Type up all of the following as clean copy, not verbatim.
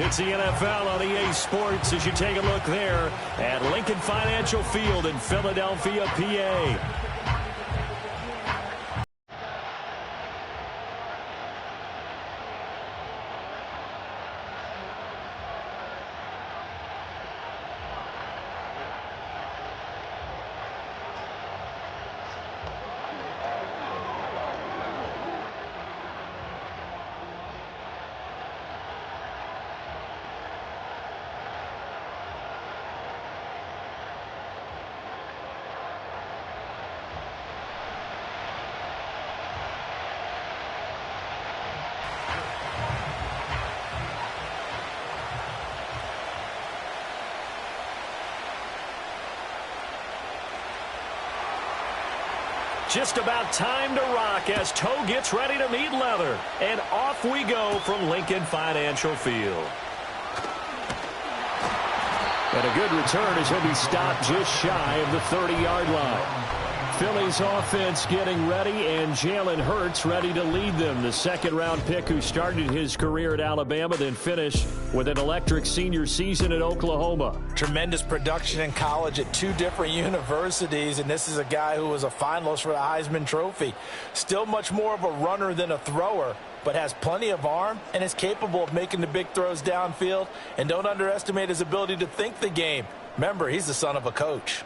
It's the NFL on EA Sports as you take a look there at Lincoln Financial Field in Philadelphia, PA. Just about time to rock as toe gets ready to meet leather. And off we go from Lincoln Financial Field. And a good return as he'll be stopped just shy of the 30-yard line. Philly's offense getting ready, and Jalen Hurts ready to lead them. The second-round pick who started his career at Alabama, then finished with an electric senior season at Oklahoma. Tremendous production in college at two different universities, and this is a guy who was a finalist for the Heisman Trophy. Still much more of a runner than a thrower, but has plenty of arm and is capable of making the big throws downfield. And don't underestimate his ability to think the game. Remember, he's the son of a coach.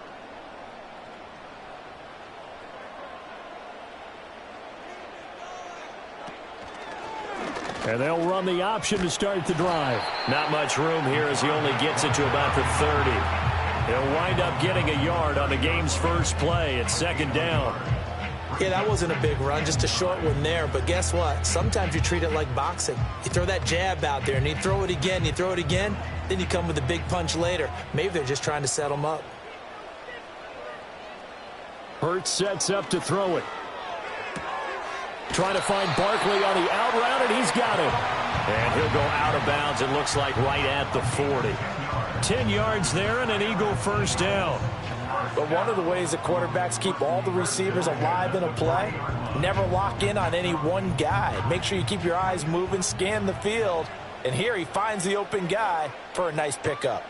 And they'll run the option to start the drive. Not much room here as he only gets it to about the 30. He'll wind up getting a yard on the game's first play at second down. Yeah, that wasn't a big run, just a short one there. But guess what? Sometimes you treat it like boxing. You throw that jab out there, and you throw it again, then you come with a big punch later. Maybe they're just trying to set him up. Hurts sets up to throw it. Trying to find Barkley on the out route, and he's got it. And he'll go out of bounds, it looks like right at the 40. 10 yards there and an Eagle first down. But one of the ways that quarterbacks keep all the receivers alive in a play, never lock in on any one guy. Make sure you keep your eyes moving, scan the field. And here he finds the open guy for a nice pickup.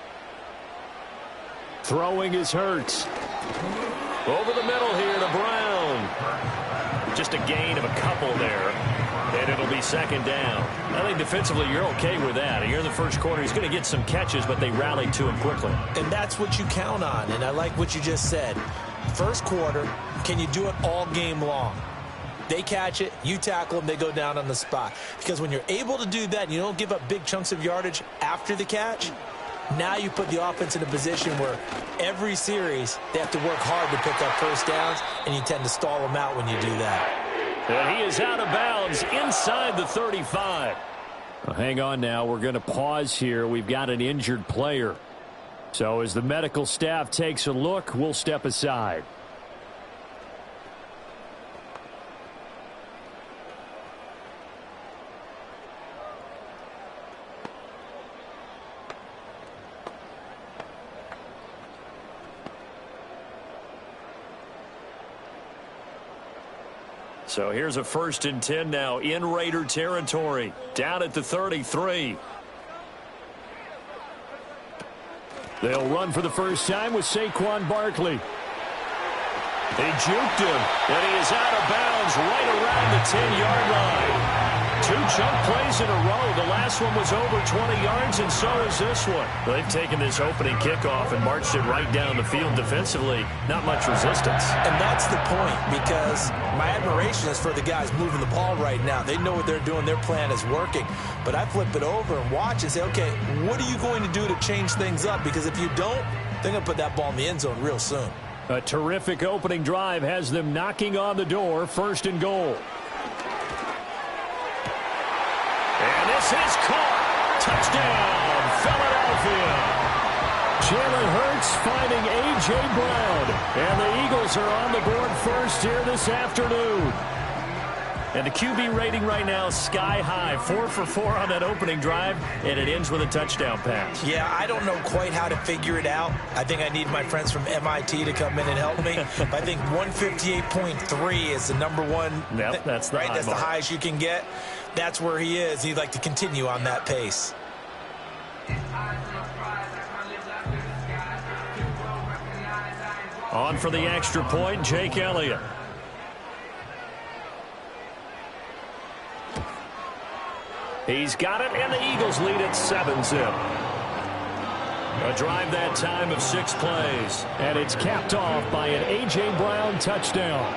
Throwing is Hurts. Over the middle here to Brown. Just a gain of a couple there, and it'll be second down. I think defensively you're okay with that. Here in the first quarter, he's going to get some catches, but they rallied to him quickly. And that's what you count on, and I like what you just said. First quarter, can you do it all game long? They catch it, you tackle them, they go down on the spot. Because when you're able to do that and you don't give up big chunks of yardage after the catch, now you put the offense in a position where every series they have to work hard to pick up first downs, and you tend to stall them out when you do that. And he is out of bounds inside the 35. Well, hang on now. We're going to pause here. We've got an injured player. So as the medical staff takes a look, we'll step aside. So here's a 1st and 10 now in Raider territory. Down at the 33. They'll run for the first time with Saquon Barkley. They juked him, and he is out of bounds right around the 10-yard line. 2 chunk plays in a row. The last one was over 20 yards, and so is this one. They've taken this opening kickoff and marched it right down the field defensively. Not much resistance. And that's the point, because my admiration is for the guys moving the ball right now. They know what they're doing. Their plan is working. But I flip it over and watch and say, okay, what are you going to do to change things up? Because if you don't, they're going to put that ball in the end zone real soon. A terrific opening drive has them knocking on the door. 1st and goal. And this is caught. Touchdown, Philadelphia. Jalen Hurts finding A.J. Brown. And the Eagles are on the board first here this afternoon. And the QB rating right now, sky high. 4 for 4 on that opening drive, and it ends with a touchdown pass. Yeah, I don't know quite how to figure it out. I think I need my friends from MIT to come in and help me. But I think 158.3 is the number one. Yep, that's the right. High That's mark. the highest you can get. That's where he is. He'd like to continue on that pace. On for the extra point, Jake Elliott. He's got it, and the Eagles lead at 7-zip. A drive that time of 6 plays. And it's capped off by an A.J. Brown touchdown.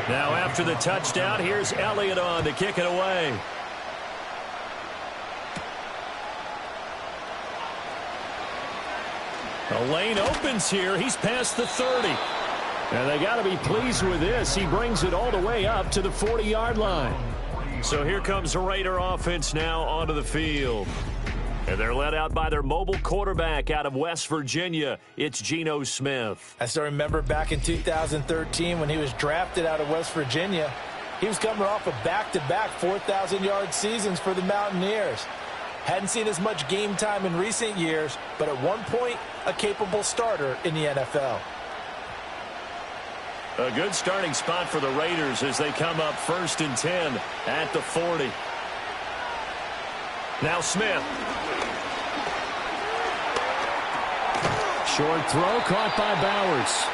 Now after the touchdown, here's Elliott on to kick it away. The lane opens here. He's past the 30. And they got to be pleased with this. He brings it all the way up to the 40-yard line. So here comes the Raider offense now onto the field. And they're led out by their mobile quarterback out of West Virginia. It's Geno Smith. I still remember back in 2013 when he was drafted out of West Virginia. He was coming off of back-to-back 4,000-yard seasons for the Mountaineers. Hadn't seen as much game time in recent years, but at one point, a capable starter in the NFL. A good starting spot for the Raiders as they come up 1st and 10 at the 40. Now Smith. Short throw caught by Bowers.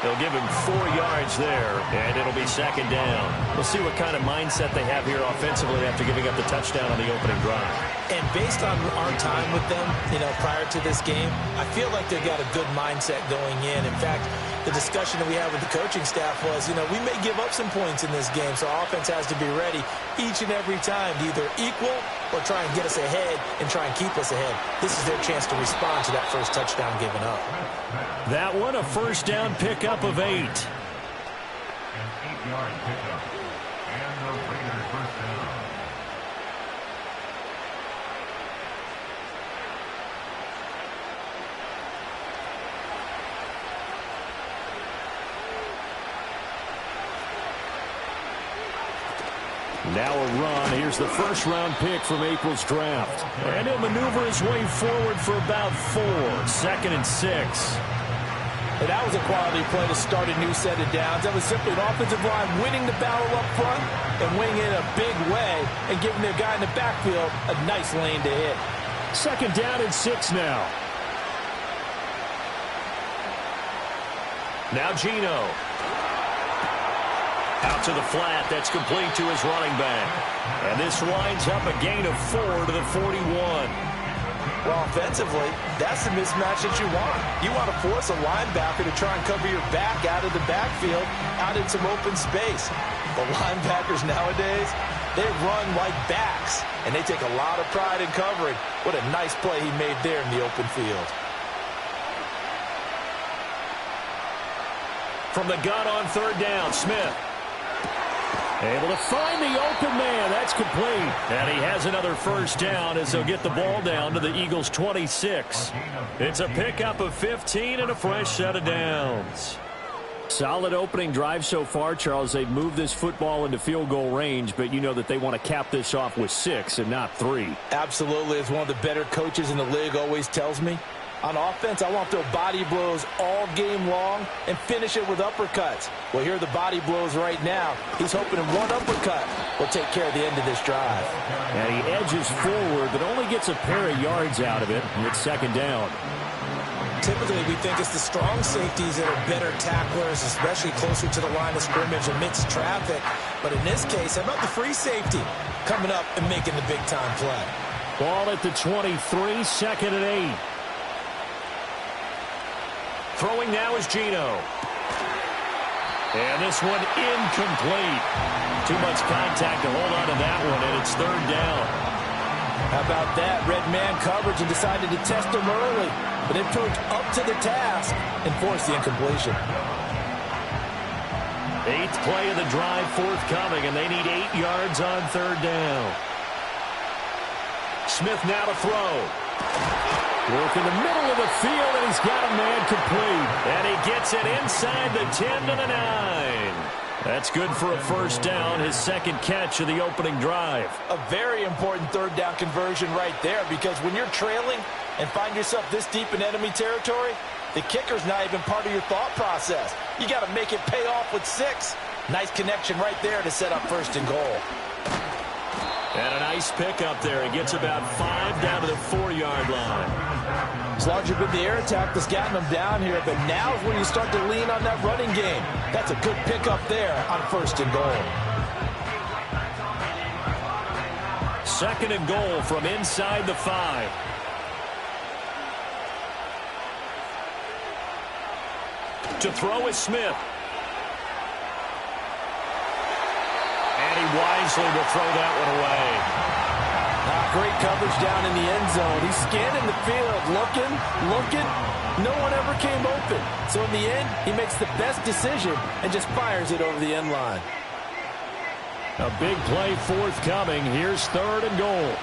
They'll give him 4 yards there, and it'll be 2nd down. We'll see what kind of mindset they have here offensively after giving up the touchdown on the opening drive. And based on our time with them, prior to this game, I feel like they've got a good mindset going in. In fact, the discussion that we had with the coaching staff was, we may give up some points in this game, so our offense has to be ready each and every time to either equal or try and get us ahead and try and keep us ahead. This is their chance to respond to that first touchdown given up. That one, a 1st down pickup of 8. An 8-yard pickup. And the Raiders 1st down. Now a run. Here's the 1st-round pick from April's draft. And he'll maneuver his way forward for about 4. 2nd and 6. And that was a quality play to start a new set of downs. That was simply an offensive line winning the battle up front and winning in a big way and giving their guy in the backfield a nice lane to hit. 2nd down and 6 now. Now Geno. Out to the flat. That's complete to his running back. And this winds up a gain of 4 to the 41. Well, offensively, that's the mismatch that you want. You want to force a linebacker to try and cover your back out of the backfield, out in some open space. The linebackers nowadays, they run like backs, and they take a lot of pride in covering. What a nice play he made there in the open field. From the gun on 3rd down, Smith. Able to find the open man. That's complete. And he has another 1st down as they'll get the ball down to the Eagles' 26. It's a pickup of 15 and a fresh set of downs. Solid opening drive so far, Charles. They've moved this football into field goal range, but you know that they want to cap this off with 6 and not 3. Absolutely. As one of the better coaches in the league always tells me, on offense, I want their body blows all game long and finish it with uppercuts. Well, here are the body blows right now. He's hoping in one uppercut will take care of the end of this drive. And he edges forward, but only gets a pair of yards out of it. And it's 2nd down. Typically, we think it's the strong safeties that are better tacklers, especially closer to the line of scrimmage amidst traffic. But in this case, how about the free safety coming up and making the big-time play? Ball at the 23, 2nd and 8. Throwing now is Geno. And this one incomplete. Too much contact to hold on to that one, and it's 3rd down. How about that? Red man coverage and decided to test him early. But it proved up to the task and forced the incompletion. 8th play of the drive forthcoming, and they need 8 yards on 3rd down. Smith now to throw. Work in the middle of the field, and He's got a man complete, and he gets it inside the 10 to the 9. That's good for a first down, his second catch of the opening drive. A very important third down conversion right there, because when you're trailing and find yourself this deep in enemy territory, the kicker's not even part of your thought process. You got to make it pay off with 6. Nice connection right there to set up first and goal. And a nice pickup there. He gets about 5 down to the 4-yard line. It's largely been the air attack that's gotten them down here, but now is when you start to lean on that running game. That's a good pickup there on first and goal. Second and goal from inside the 5. To throw is Smith. And he wisely will throw that one away. Great coverage down in the end zone. He's scanning the field, looking. No one ever came open. So in the end, he makes the best decision and just fires it over the end line. A big play forthcoming. Here's third and goal.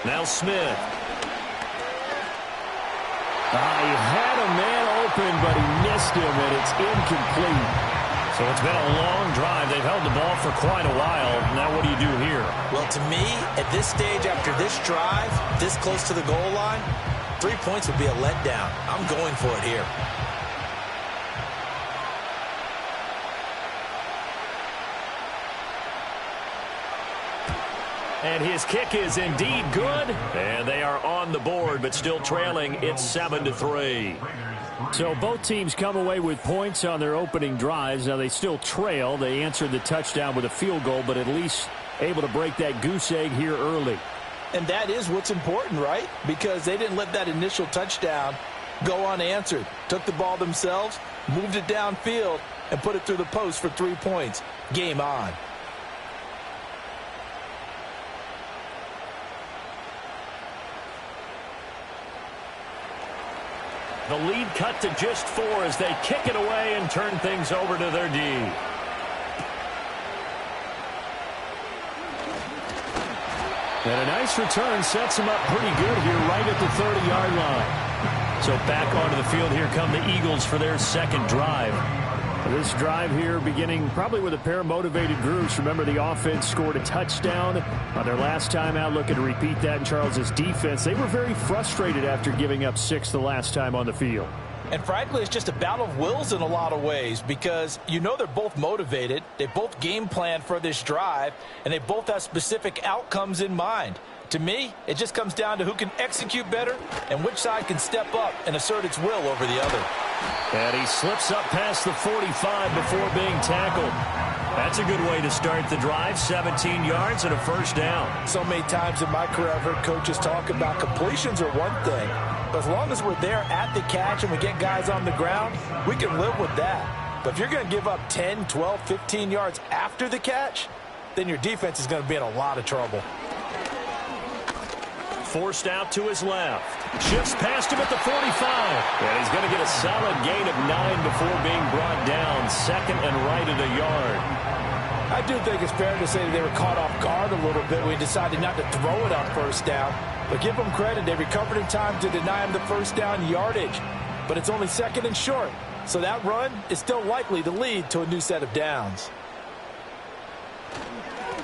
Now Smith. He had a man open, but he missed him, and it's incomplete. So it's been a long drive. They've held the ball for quite a while. Now what do you do here? Well, to me, at this stage, after this drive, this close to the goal line, 3 points would be a letdown. I'm going for it here. And his kick is indeed good. And they are on the board, but still trailing. It's 7-3. So both teams come away with points on their opening drives. Now they still trail. They answered the touchdown with a field goal, but at least able to break that goose egg here early. And that is what's important, right? Because they didn't let that initial touchdown go unanswered. Took the ball themselves, moved it downfield, and put it through the post for 3 points. Game on. The lead cut to just 4 as they kick it away and turn things over to their D. And a nice return sets them up pretty good here right at the 30-yard line. So back onto the field, here come the Eagles for their second drive. This drive here beginning probably with a pair of motivated groups. Remember, the offense scored a touchdown on their last time out, looking to repeat that in Charles' defense. They were very frustrated after giving up 6 the last time on the field. And frankly, it's just a battle of wills in a lot of ways, because you know they're both motivated. They both game plan for this drive, and they both have specific outcomes in mind. To me, it just comes down to who can execute better and which side can step up and assert its will over the other. And he slips up past the 45 before being tackled. That's a good way to start the drive. 17 yards and a first down. So many times in my career I've heard coaches talk about completions are one thing, but as long as we're there at the catch and we get guys on the ground, we can live with that. But if you're going to give up 10, 12, 15 yards after the catch, then your defense is going to be in a lot of trouble. Forced out to his left. Shifts past him at the 45. And he's going to get a solid gain of 9 before being brought down. Second and right at a yard. I do think it's fair to say that they were caught off guard a little bit when he decided not to throw it on first down. But give them credit. They recovered in time to deny him the first down yardage. But it's only second and short. So that run is still likely to lead to a new set of downs.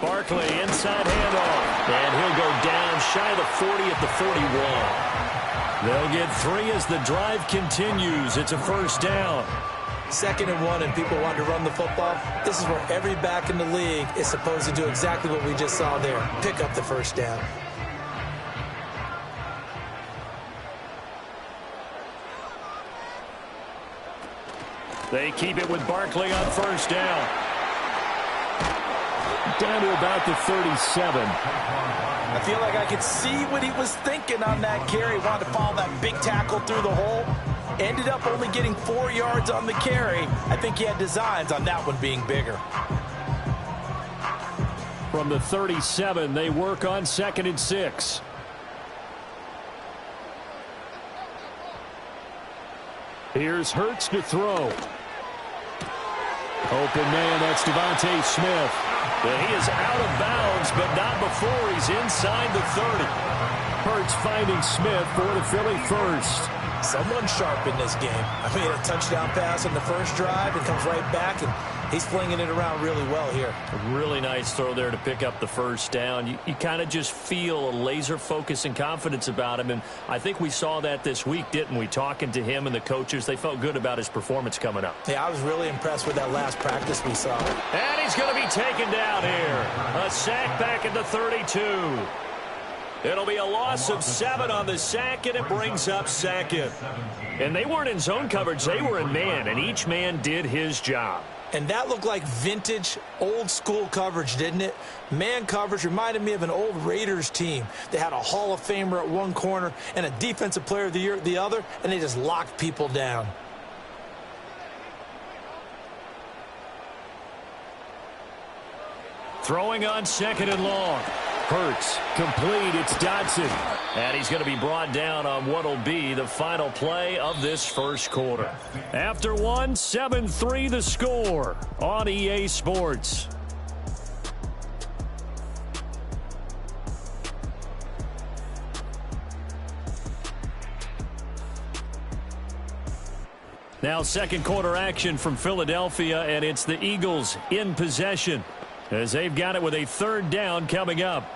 Barkley inside handoff. And he'll go down shy of the 40 at the 41. They'll get 3 as the drive continues. It's a first down. 2nd and 1 and people want to run the football. This is where every back in the league is supposed to do exactly what we just saw there. Pick up the first down. They keep it with Barkley on first down. Down to about the 37. I feel like I could see what he was thinking on that carry. Wanted to follow that big tackle through the hole. Ended up only getting 4 yards on the carry. I think he had designs on that one being bigger. From the 37, they work on 2nd and 6. Here's Hurts to throw. Open man, that's Devontae Smith. But he is out of bounds, but not before he's inside the 30. Hurts finding Smith for the Philly first. Someone sharp in this game. I mean, a touchdown pass in the first drive and comes right back, and he's flinging it around really well here. A really nice throw there to pick up the first down. You kind of just feel a laser focus and confidence about him, and I think we saw that this week, didn't we? Talking to him and the coaches, they felt good about his performance coming up. Yeah, I was really impressed with that last practice we saw. And he's going to be taken down here. A sack back at the 32. It'll be a loss of 7 on the sack, and it brings up second. And they weren't in zone coverage. They were in man, and each man did his job. And that looked like vintage, old-school coverage, didn't it? Man coverage reminded me of an old Raiders team. They had a Hall of Famer at one corner and a Defensive Player of the Year at the other, and they just locked people down. Throwing on 2nd and long. Hurts, complete, it's Dotson. And he's going to be brought down on what will be the final play of this first quarter. After 1, 7-3 the score on EA Sports. Now second quarter action from Philadelphia, and it's the Eagles in possession as they've got it with a 3rd down coming up.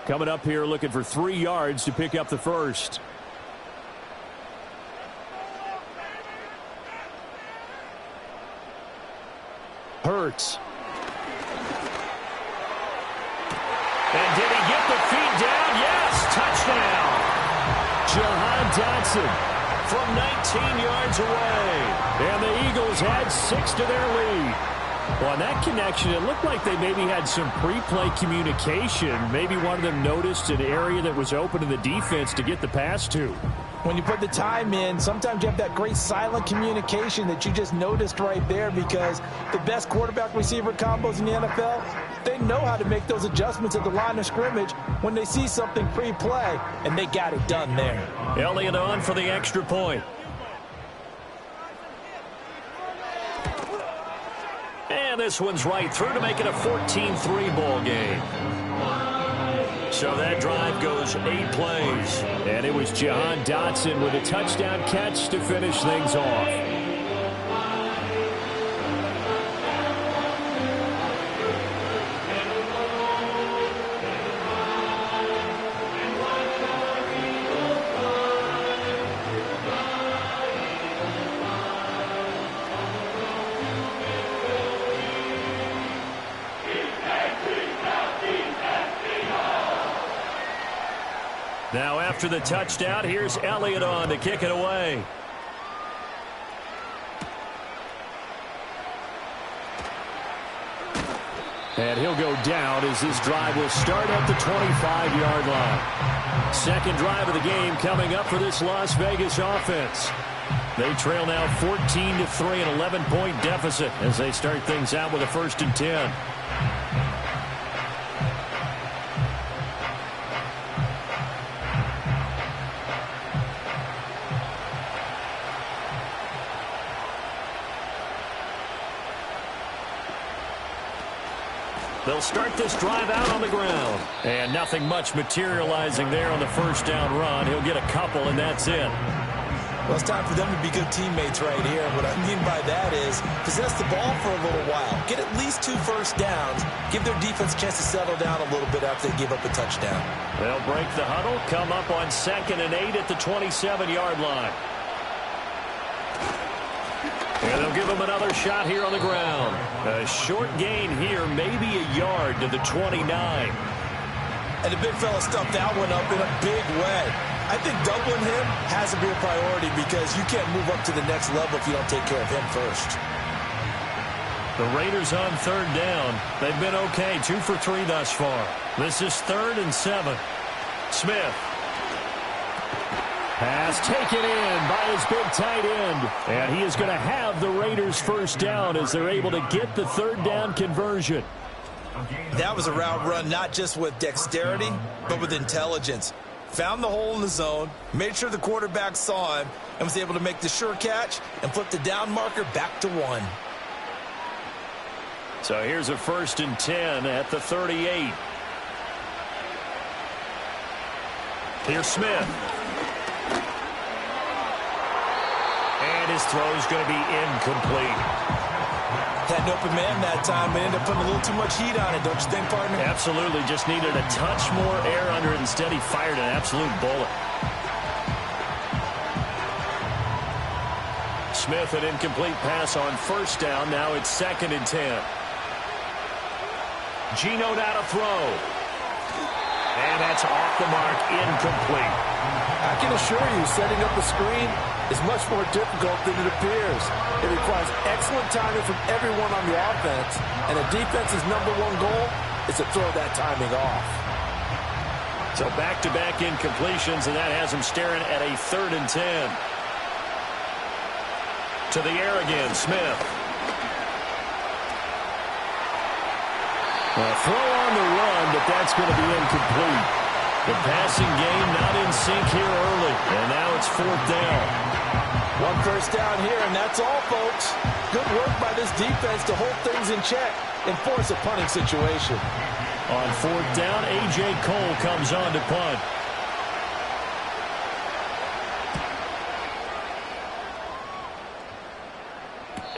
Coming up here looking for 3 yards to pick up the first. Hurts. And did he get the feet down? Yes, touchdown. Jahan Dotson from 19 yards away. And the Eagles had 6 to their lead. Well, on that connection, it looked like they maybe had some pre-play communication. Maybe one of them noticed an area that was open to the defense to get the pass to. When you put the time in, sometimes you have that great silent communication that you just noticed right there, because the best quarterback-receiver combos in the NFL, they know how to make those adjustments at the line of scrimmage when they see something pre-play, and they got it done there. Elliott on for the extra point. And this one's right through to make it a 14-3 ball game. So that drive goes 8 plays. And it was Jahan Dotson with a touchdown catch to finish things off. Now after the touchdown, here's Elliott on to kick it away. And he'll go down as this drive will start at the 25-yard line. Second drive of the game coming up for this Las Vegas offense. They trail now 14-3, an 11-point deficit as they start things out with a 1st and 10. They'll start this drive out on the ground. And nothing much materializing there on the 1st down run. He'll get a couple, and that's it. Well, it's time for them to be good teammates right here. What I mean by that is possess the ball for a little while. Get at least 2 first downs. Give their defense a chance to settle down a little bit after they give up a touchdown. They'll break the huddle, come up on 2nd and 8 at the 27-yard line. And they'll give him another shot here on the ground. A short gain here, maybe a yard to the 29. And the big fella stuffed that one up in a big way. I think doubling him has to be a priority because you can't move up to the next level if you don't take care of him first. The Raiders on 3rd down. They've been okay, 2 for 3 thus far. This is 3rd and 7. Smith. Pass taken in by his big tight end. And he is going to have the Raiders' 1st down as they're able to get the 3rd down conversion. That was a route run not just with dexterity, but with intelligence. found the hole in the zone, made sure the quarterback saw him, and was able to make the sure catch and flip the down marker back to 1. So here's a 1st and 10 at the 38. Here's Smith. And his throw's going to be incomplete. Had an open man that time, but ended up putting a little too much heat on it, don't you think, partner? Absolutely. Just needed a touch more air under it. Instead, he fired an absolute bullet. Smith, an incomplete pass on 1st down. Now it's 2nd and 10. Geno now to throw. And that's off the mark, incomplete. I can assure you, setting up a screen is much more difficult than it appears. It requires excellent timing from everyone on the offense, and a defense's #1 goal is to throw that timing off. So back-to-back incompletions, and that has him staring at a 3rd and 10. To the air again, Smith. A throw on the run, but that's going to be incomplete. The passing game not in sync here early, and now it's 4th down. 1 first down here, and that's all, folks. Good work by this defense to hold things in check and force a punting situation. On 4th down, A.J. Cole comes on to punt.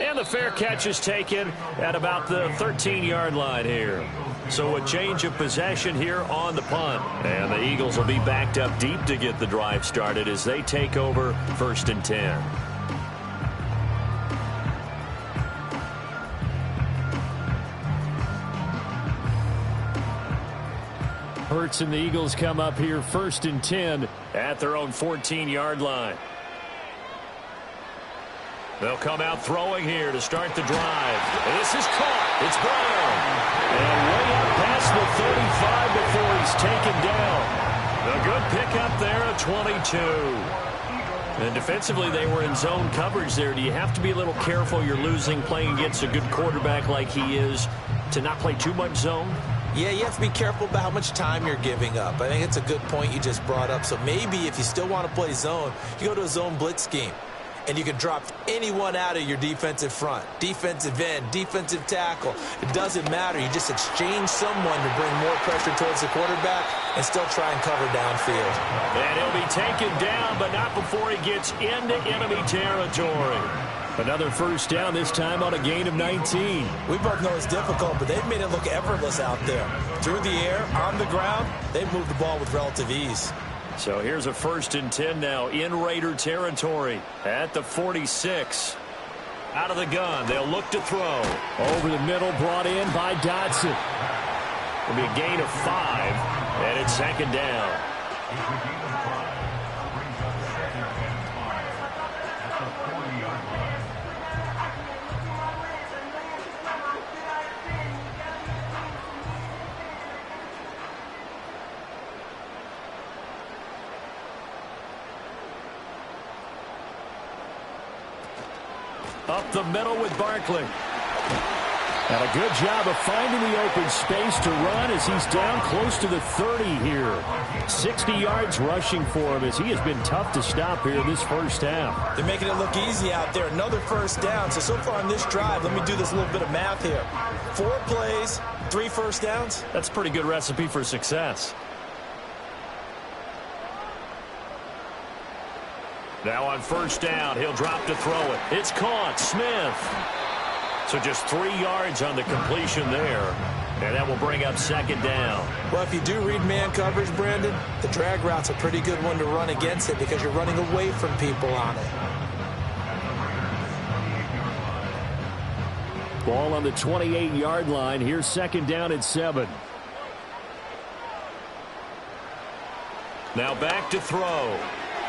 And the fair catch is taken at about the 13-yard line here. So a change of possession here on the punt. And the Eagles will be backed up deep to get the drive started as they take over 1st and 10. Hurts and the Eagles come up here 1st and 10 at their own 14-yard line. They'll come out throwing here to start the drive. And this is caught. It's Brown. And way up past the 35 before he's taken down. A good pickup there at 22. And defensively, they were in zone coverage there. Do you have to be a little careful? You're losing playing against a good quarterback like he is to not play too much zone? Yeah, you have to be careful about how much time you're giving up. I think it's a good point you just brought up. So maybe if you still want to play zone, you go to a zone blitz scheme. And you can drop anyone out of your defensive front. Defensive end, defensive tackle. It doesn't matter. You just exchange someone to bring more pressure towards the quarterback and still try and cover downfield. And he'll be taken down, but not before he gets into enemy territory. Another 1st down, this time on a gain of 19. We both know it's difficult, but they've made it look effortless out there. Through the air, on the ground, they've moved the ball with relative ease. So here's a 1st and 10 now in Raider territory at the 46. Out of the gun, they'll look to throw. Over the middle, brought in by Dotson. It'll be a gain of 5, and it's 2nd down. Up the middle with Barkley. And a good job of finding the open space to run as he's down close to the 30 here. 60 yards rushing for him as he has been tough to stop here this 1st half. They're making it look easy out there. Another 1st down. So far on this drive, let me do this little bit of math here. 4 plays, 3 1st downs. That's a pretty good recipe for success. Now on 1st down, he'll drop to throw it. It's caught. Smith. So just 3 yards on the completion there. And that will bring up 2nd down. Well, if you do read man coverage, Brandon, the drag route's a pretty good one to run against it because you're running away from people on it. Ball on the 28-yard line. Here's 2nd down at 7. Now back to throw.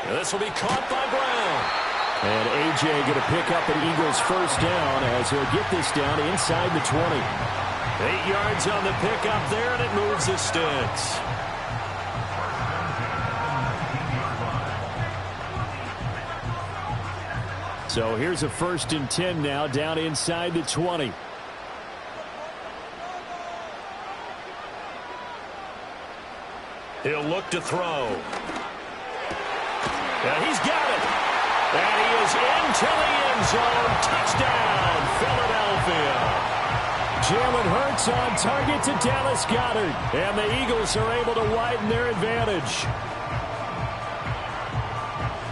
And this will be caught by Brown. And A.J. going to pick up an Eagles 1st down as he'll get this down inside the 20. 8 yards on the pickup there, and it moves the sticks. So here's a 1st and 10 now down inside the 20. He'll look to throw. And he's got it. And he is into the end zone. Touchdown, Philadelphia. Jalen Hurts on target to Dallas Goedert. And the Eagles are able to widen their advantage.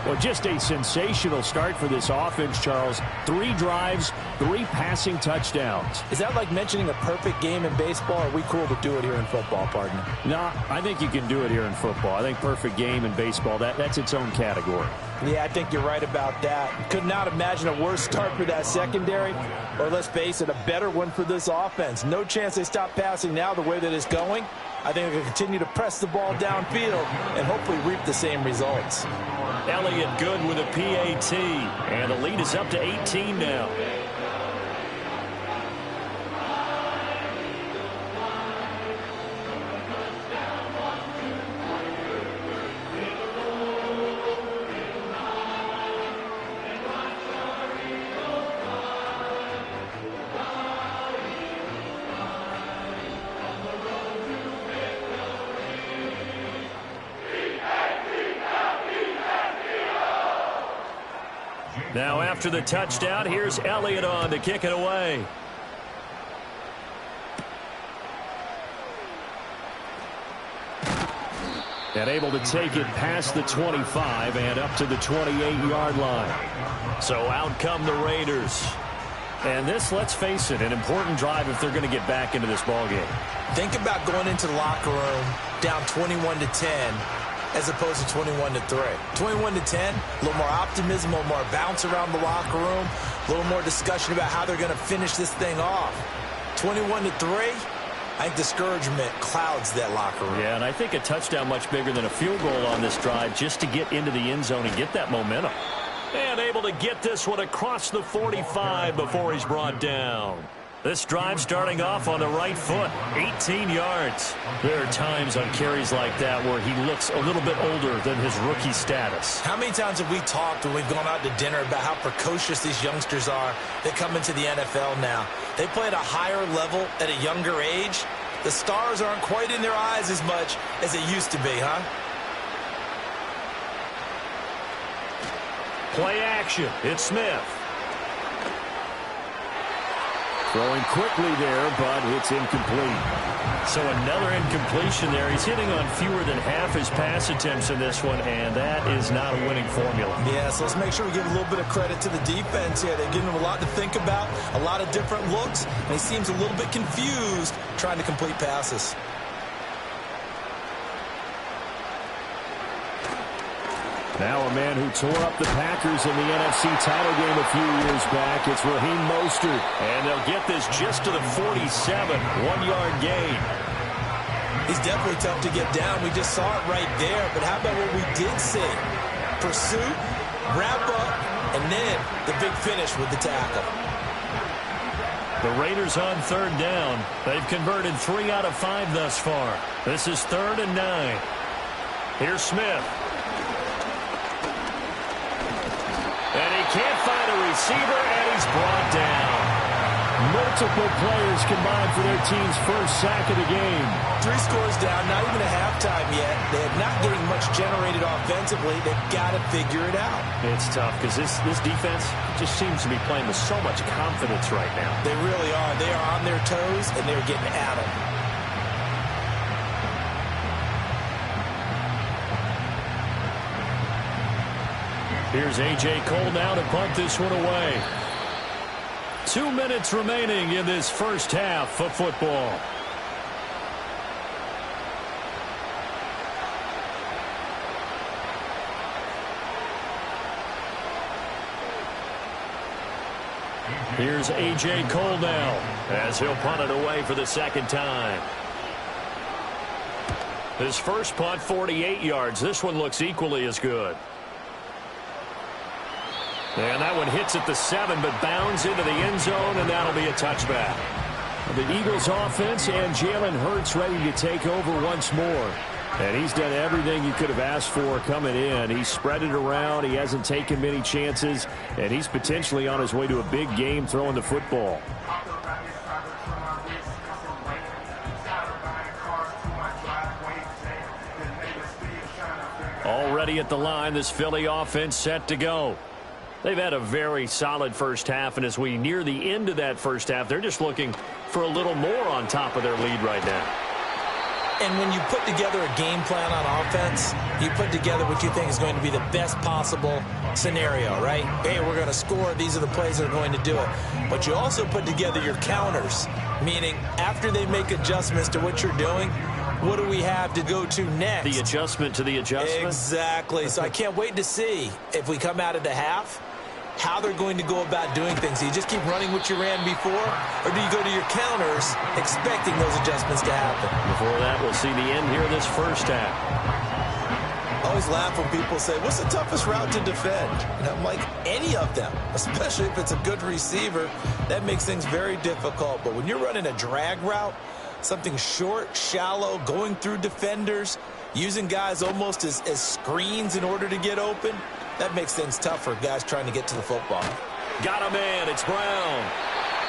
Well, just a sensational start for this offense, Charles. 3 drives, 3 passing touchdowns. Is that like mentioning a perfect game in baseball, or are we cool to do it here in football, partner? No, I think you can do it here in football. I think perfect game in baseball, that's its own category. Yeah, I think you're right about that. Could not imagine a worse start for that secondary, or let's face it, a better one for this offense. No chance they stop passing now the way that it's going. I think they're going to continue to press the ball downfield and hopefully reap the same results. Elliott good with a PAT, and the lead is up to 18 now. Now after the touchdown, here's Elliott on to kick it away. And able to take it past the 25 and up to the 28-yard line. So out come the Raiders. And this, let's face it, an important drive if they're going to get back into this ballgame. Think about going into the locker room down 21-10. As opposed to 21-3. 21-10, a little more optimism, a little more bounce around the locker room, a little more discussion about how they're going to finish this thing off. 21-3, I think discouragement clouds that locker room. Yeah, and I think a touchdown much bigger than a field goal on this drive just to get into the end zone and get that momentum. And able to get this one across the 45 before he's brought down. This drive starting off on the right foot, 18 yards. There are times on carries like that where he looks a little bit older than his rookie status. How many times have we talked when we've gone out to dinner about how precocious these youngsters are that come into the NFL now? They play at a higher level at a younger age. The stars aren't quite in their eyes as much as it used to be, huh? Play action. It's Smith. Throwing quickly there, but it's incomplete. So another incompletion there. He's hitting on fewer than half his pass attempts in this one, and that is not a winning formula. Yeah, so let's make sure we give a little bit of credit to the defense here. They're giving him a lot to think about, a lot of different looks, and he seems a little bit confused trying to complete passes. Now a man who tore up the Packers in the NFC title game a few years back. It's Raheem Mostert. And they'll get this just to the 47, 1-yard gain. He's definitely tough to get down. We just saw it right there. But how about what we did see? Pursuit, wrap up, and then the big finish with the tackle. The Raiders on 3rd down. They've converted 3 out of 5 thus far. This is 3rd and 9. Here's Smith. And he can't find a receiver, and he's brought down. Multiple players combined for their team's first sack of the game. 3 scores down, not even a halftime yet. They are not getting much generated offensively. They've got to figure it out. It's tough because this defense just seems to be playing with so much confidence right now. They really are. They are on their toes, and they're getting at them. Here's A.J. Cole now to punt this one away. 2 minutes remaining in this first half of football. Here's A.J. Cole now as he'll punt it away for the second time. His first punt, 48 yards. This one looks equally as good. And that one hits at the 7, but bounds into the end zone, and that'll be a touchback. The Eagles offense and Jalen Hurts ready to take over once more. And he's done everything you could have asked for coming in. He's spread it around. He hasn't taken many chances, and he's potentially on his way to a big game throwing the football. ready at the line. This Philly offense set to go. They've had a very solid first half, and as we near the end of that first half, they're just looking for a little more on top of their lead right now. And when you put together a game plan on offense, you put together what you think is going to be the best possible scenario, right? Hey, we're going to score. These are the plays that are going to do it. But you also put together your counters, meaning after they make adjustments to what you're doing, what do we have to go to next? The adjustment to the adjustment? Exactly. So I can't wait to see if we come out of the half, how they're going to go about doing things. Do you just keep running what you ran before, or do you go to your counters expecting those adjustments to happen? Before that, we'll see the end here of this first half. I always laugh when people say, what's the toughest route to defend? And I'm like, any of them, especially if it's a good receiver. That makes things very difficult. But when you're running a drag route, something short, shallow, going through defenders, using guys almost as screens in order to get open, that makes things tough for guys trying to get to the football. Got a man. It's Brown.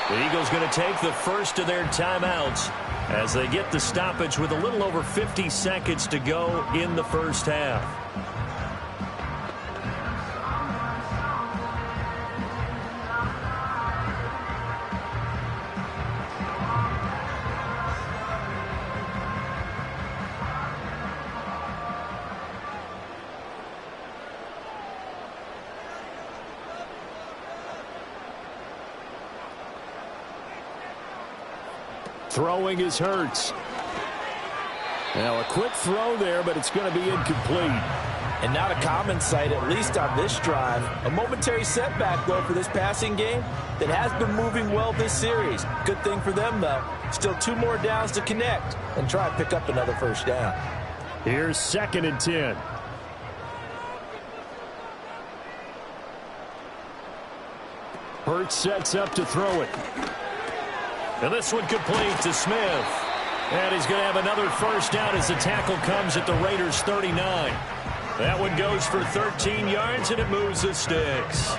The Eagles going to take the first of their timeouts as they get the stoppage with a little over 50 seconds to go in the first half. Throwing is Hurts. Now a quick throw there, but it's going to be incomplete. And not a common sight, at least on this drive. A momentary setback, though, for this passing game that has been moving well this series. Good thing for them, though. Still 2 more downs to connect and try to pick up another first down. Here's 2nd and 10. Hurts sets up to throw it. And this one complete to Smith. And he's going to have another first down as the tackle comes at the Raiders' 39. That one goes for 13 yards, and it moves the sticks.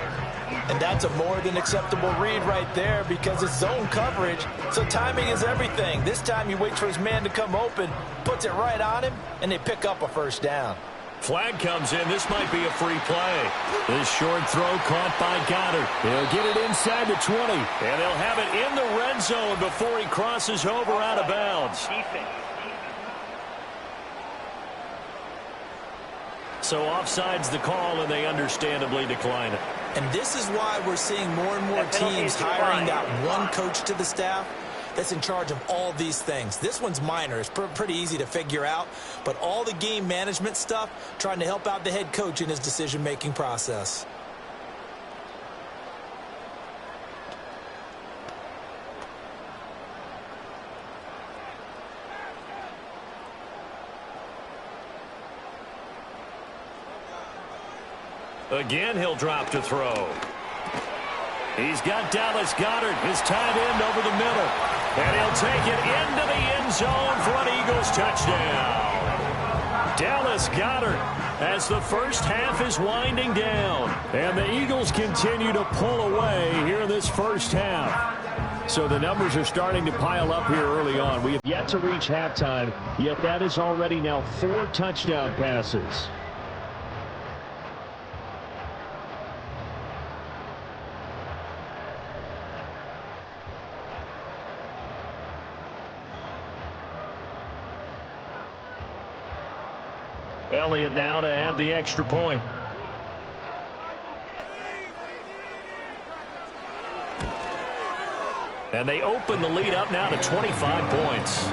And that's a more than acceptable read right there because it's zone coverage, so timing is everything. This time he waits for his man to come open, puts it right on him, and they pick up a first down. Flag comes in. This might be a free play. This short throw caught by Goddard. He'll get it inside the 20. And they'll have it in the red zone before he crosses over out of bounds. So offside's the call, and they understandably decline it. And this is why we're seeing more and more teams hiring that one coach to the staff that's in charge of all these things. This one's minor. It's pretty easy to figure out. But all the game management stuff, trying to help out the head coach in his decision-making process. Again, he'll drop to throw. He's got Dallas Goedert, his tight end, over the middle. And he'll take it into the end zone for an Eagles touchdown. Dallas Goedert as the first half is winding down. And the Eagles continue to pull away here in this first half. So the numbers are starting to pile up here early on. We have yet to reach halftime, yet that is already now 4 touchdown passes. Elliott now to add the extra point. And they open the lead up now to 25 points.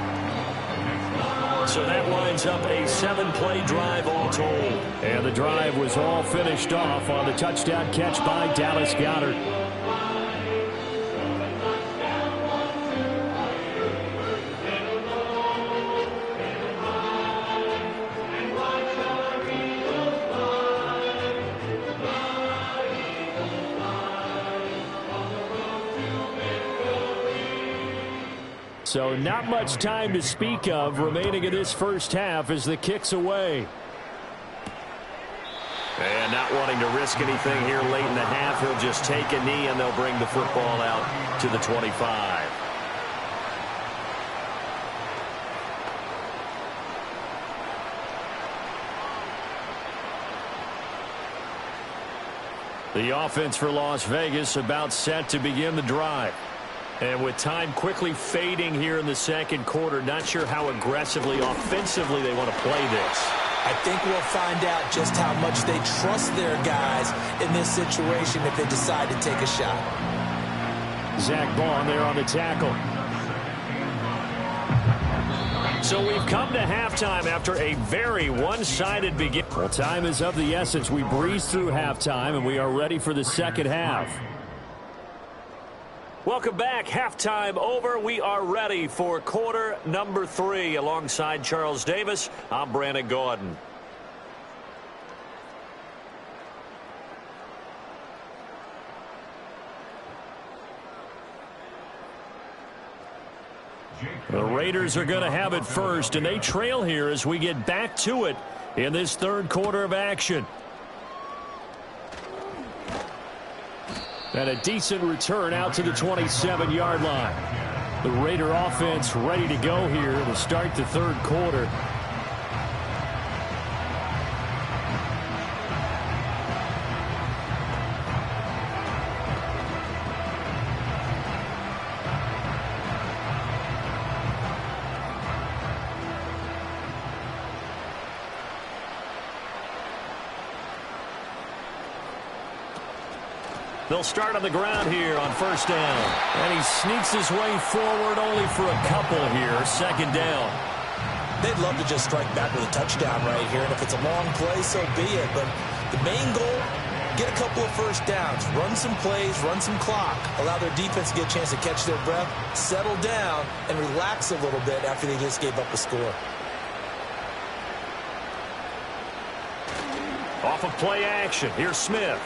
So that winds up a 7-play drive all told. And the drive was all finished off on the touchdown catch by Dallas Goedert. So not much time to speak of remaining in this first half as the kick's away. And not wanting to risk anything here late in the half, he'll just take a knee and they'll bring the football out to the 25. The offense for Las Vegas about set to begin the drive. And with time quickly fading here in the second quarter, not sure how aggressively, offensively they want to play this. I think we'll find out just how much they trust their guys in this situation if they decide to take a shot. Zach Bond there on the tackle. So we've come to halftime after a very one-sided beginning. Well, time is of the essence. We breezed through halftime, and we are ready for the second half. Welcome back. Halftime over. We are ready for quarter number 3. Alongside Charles Davis, I'm Brandon Gaudin. The Raiders are going to have it first, and they trail here as we get back to it in this third quarter of action. And a decent return out to the 27-yard line. The Raider offense ready to go here to start the third quarter. They'll start on the ground here on first down. And he sneaks his way forward only for a couple here. Second down. They'd love to just strike back with a touchdown right here. And if it's a long play, so be it. But the main goal, get a couple of first downs. Run some plays, run some clock. Allow their defense to get a chance to catch their breath, settle down, and relax a little bit after they just gave up a score. Off of play action. Here's Smith.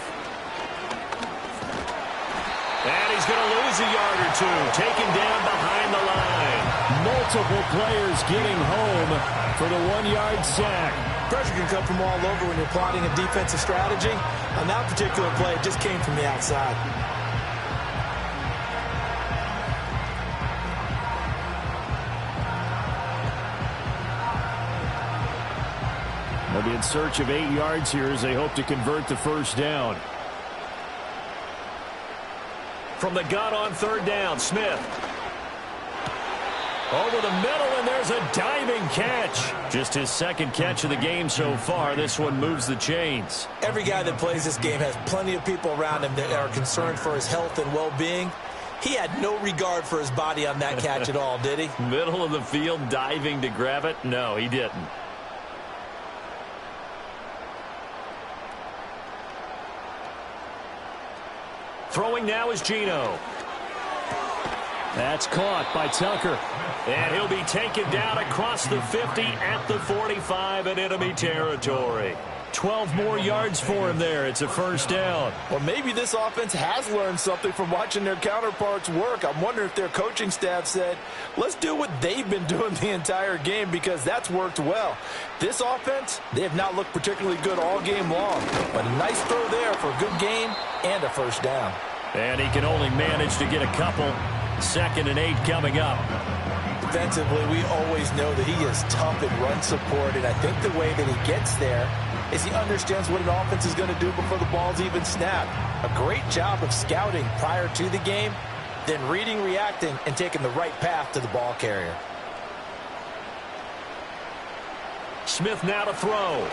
And he's going to lose a yard or two. Taken down behind the line. Multiple players getting home for the 1-yard sack. Pressure can come from all over when you're plotting a defensive strategy. On that particular play, it just came from the outside. They'll be in search of 8 yards here as they hope to convert the first down. From the gun on third down, Smith. Over the middle, and there's a diving catch. Just his second catch of the game so far. This one moves the chains. Every guy that plays this game has plenty of people around him that are concerned for his health and well-being. He had no regard for his body on that catch at all, did he? Middle of the field, diving to grab it? No, he didn't. Throwing now is Geno. That's caught by Tucker. And he'll be taken down across the 50 at the 45 in enemy territory. 12 more yards for him there. It's a first down. Well, maybe this offense has learned something from watching their counterparts work. I'm wondering if their coaching staff said, let's do what they've been doing the entire game, because that's worked well. This offense, they have not looked particularly good all game long. But a nice throw there for a good game and a first down. And he can only manage to get a couple. 2nd and 8 coming up. Defensively, we always know that he is tough in run support, and I think the way that he gets there is he understands what an offense is going to do before the ball's even snapped. A great job of scouting prior to the game, then reading, reacting, and taking the right path to the ball carrier. Smith now to throw.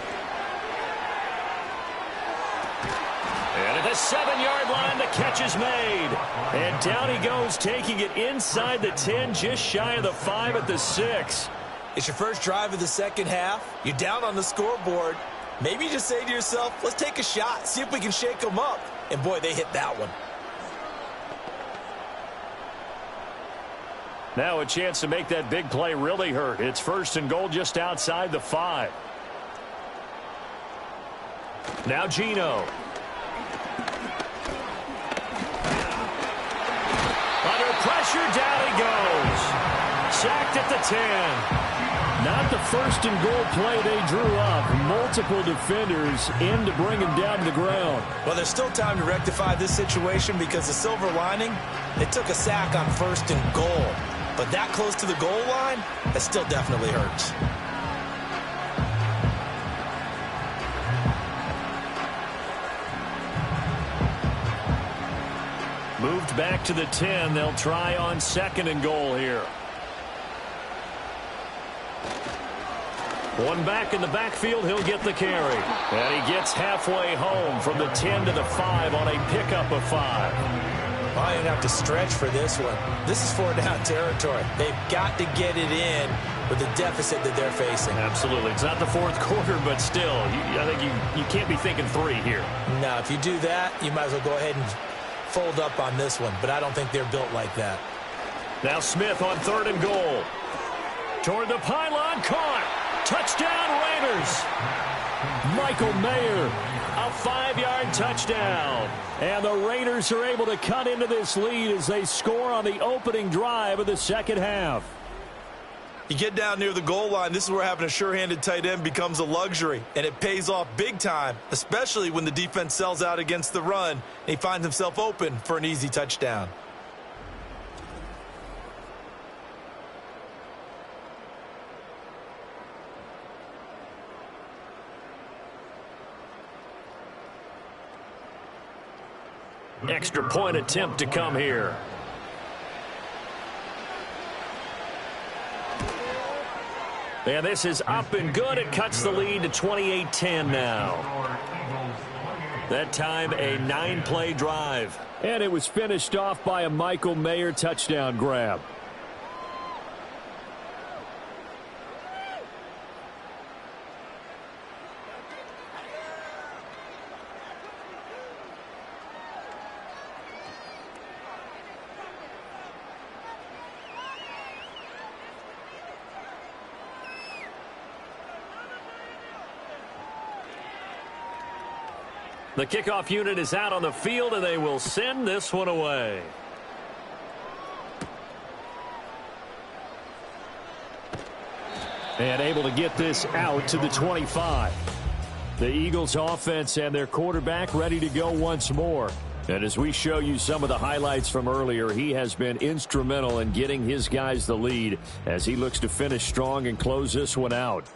And at the 7-yard line, the catch is made. And down he goes, taking it inside the 10, just shy of the 5 at the 6. It's your first drive of the second half. You're down on the scoreboard. Maybe you just say to yourself, let's take a shot, see if we can shake them up. And boy, they hit that one. Now a chance to make that big play really hurt. It's 1st and goal just outside the 5. Now Geno. Under pressure, down he goes. Sacked at the 10. Not the 1st and goal play they drew up. Multiple defenders in to bring him down to the ground. Well, there's still time to rectify this situation, because the silver lining, they took a sack on 1st and goal. But that close to the goal line, that still definitely hurts. back to the 10. They'll try on 2nd and goal here. One back in the backfield, he'll get the carry. And he gets halfway home from the 10 to the 5 on a pickup of 5. I didn't have to stretch for this one. This is 4-down territory. They've got to get it in with the deficit that they're facing. Absolutely. It's not the 4th quarter, but still, I think you can't be thinking 3 here. No, if you do that, you might as well go ahead and fold up on this one. But I don't think they're built like that. Now Smith on 3rd and goal. Toward the pylon, caught. Touchdown, Raiders. Michael Mayer, a 5-yard touchdown. And the Raiders are able to cut into this lead as they score on the opening drive of the second half. You get down near the goal line, this is where having a sure-handed tight end becomes a luxury, and it pays off big time, especially when the defense sells out against the run, and he finds himself open for an easy touchdown. Extra point attempt to come here. And this is up and good. It cuts the lead to 28-10 now. That time a 9-play drive. And it was finished off by a Michael Mayer touchdown grab. The kickoff unit is out on the field, and they will send this one away. And able to get this out to the 25. The Eagles offense and their quarterback ready to go once more. And as we show you some of the highlights from earlier, he has been instrumental in getting his guys the lead as he looks to finish strong and close this one out.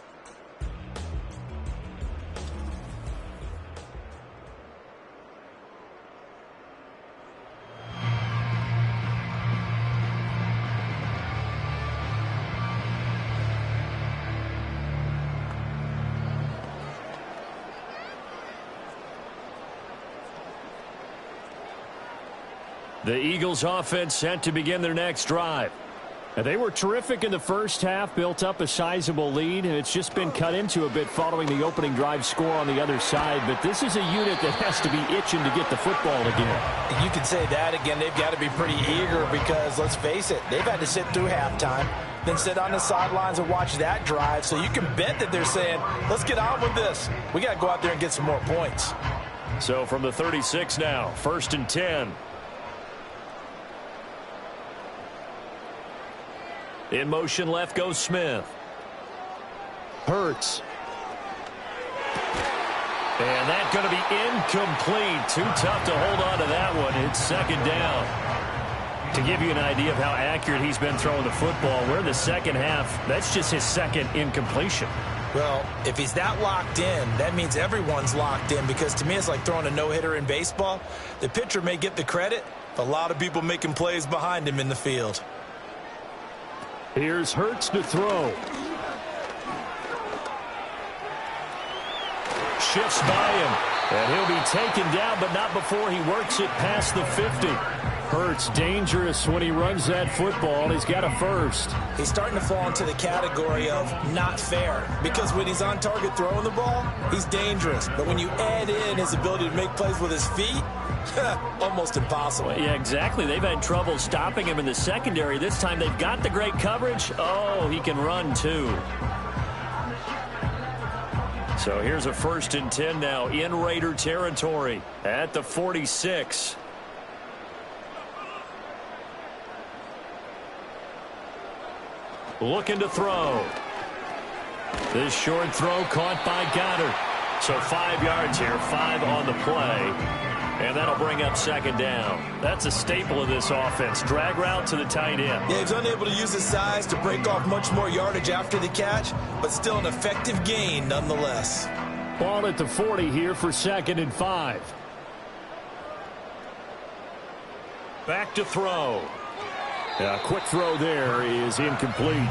The Eagles offense set to begin their next drive. And they were terrific in the first half, built up a sizable lead, and it's just been cut into a bit following the opening drive score on the other side. But this is a unit that has to be itching to get the football again. You could say that again. They've got to be pretty eager because, let's face it, they've had to sit through halftime, then sit on the sidelines and watch that drive. So you can bet that they're saying, let's get on with this. We got to go out there and get some more points. So from the 36 now, 1st and 10. In motion left goes Smith. Hurts. And that's going to be incomplete. Too tough to hold on to that one. It's 2nd down. To give you an idea of how accurate he's been throwing the football, we're in the second half. That's just his 2nd incompletion. Well, if he's that locked in, that means everyone's locked in, because to me it's like throwing a no-hitter in baseball. The pitcher may get the credit, but a lot of people making plays behind him in the field. Here's Hurts to throw. Shifts by him, and he'll be taken down, but not before he works it past the 50. Hurts dangerous when he runs that football. He's got a first. He's starting to fall into the category of not fair, because when he's on target throwing the ball, he's dangerous. But when you add in his ability to make plays with his feet, almost impossible. Well, yeah, exactly. They've had trouble stopping him in the secondary. This time they've got the great coverage. Oh, he can run too. So here's a 1st and 10 now in Raider territory at the 46. Looking to throw. This short throw caught by Goddard. So 5 yards here, 5 on the play. And that'll bring up 2nd down. That's a staple of this offense. Drag route to the tight end. Yeah, he's unable to use his size to break off much more yardage after the catch, but still an effective gain nonetheless. Ball at the 40 here for 2nd and 5. Back to throw. A quick throw there is incomplete.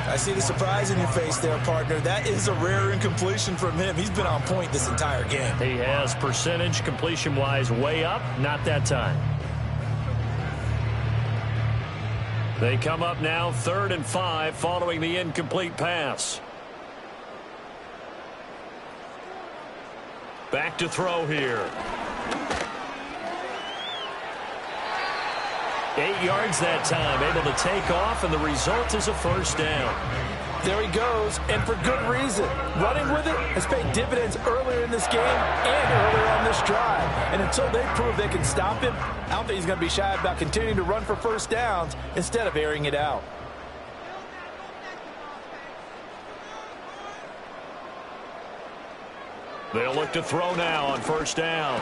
I see the surprise in your face there, partner. That is a rare incompletion from him. He's been on point this entire game. He has percentage completion-wise way up. Not that time. They come up now 3rd and 5 following the incomplete pass. Back to throw here. 8 yards that time, able to take off, and the result is a first down. There he goes, and for good reason. Running with it has paid dividends earlier in this game and earlier on this drive. And until they prove they can stop him, I don't think he's going to be shy about continuing to run for first downs instead of airing it out. They'll look to throw now on first down.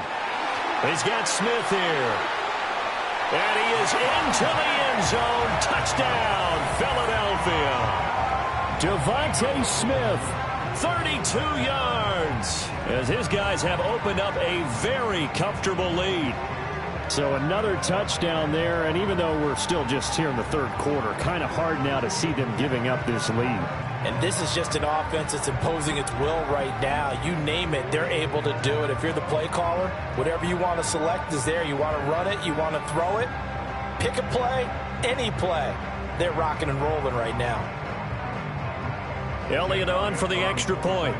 He's got Smith here. And he is into the end zone. Touchdown, Philadelphia. Devontae Smith, 32 yards, as his guys have opened up a very comfortable lead. So another touchdown there, and even though we're still just here in the third quarter, kind of hard now to see them giving up this lead. And this is just an offense that's imposing its will right now. You name it, they're able to do it. If you're the play caller, whatever you want to select is there. You want to run it, you want to throw it, pick a play, any play. They're rocking and rolling right now. Elliott on for the extra point.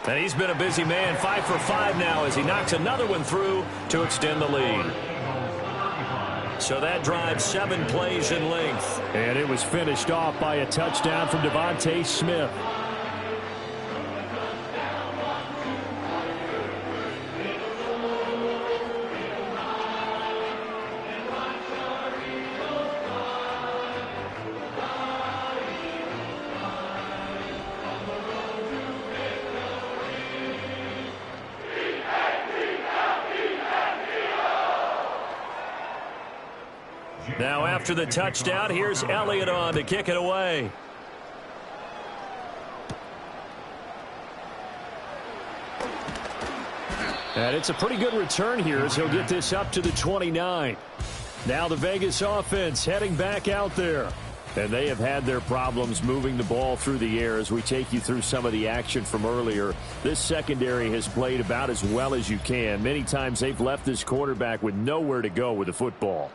And he's been a busy man, 5 for 5 now as he knocks another one through to extend the lead. So that drives 7 plays in length. And it was finished off by a touchdown from Devontae Smith. Now after the touchdown, here's Elliott on to kick it away. And it's a pretty good return here as he'll get this up to the 29. Now the Vegas offense heading back out there. And they have had their problems moving the ball through the air as we take you through some of the action from earlier. This secondary has played about as well as you can. Many times they've left this quarterback with nowhere to go with the football.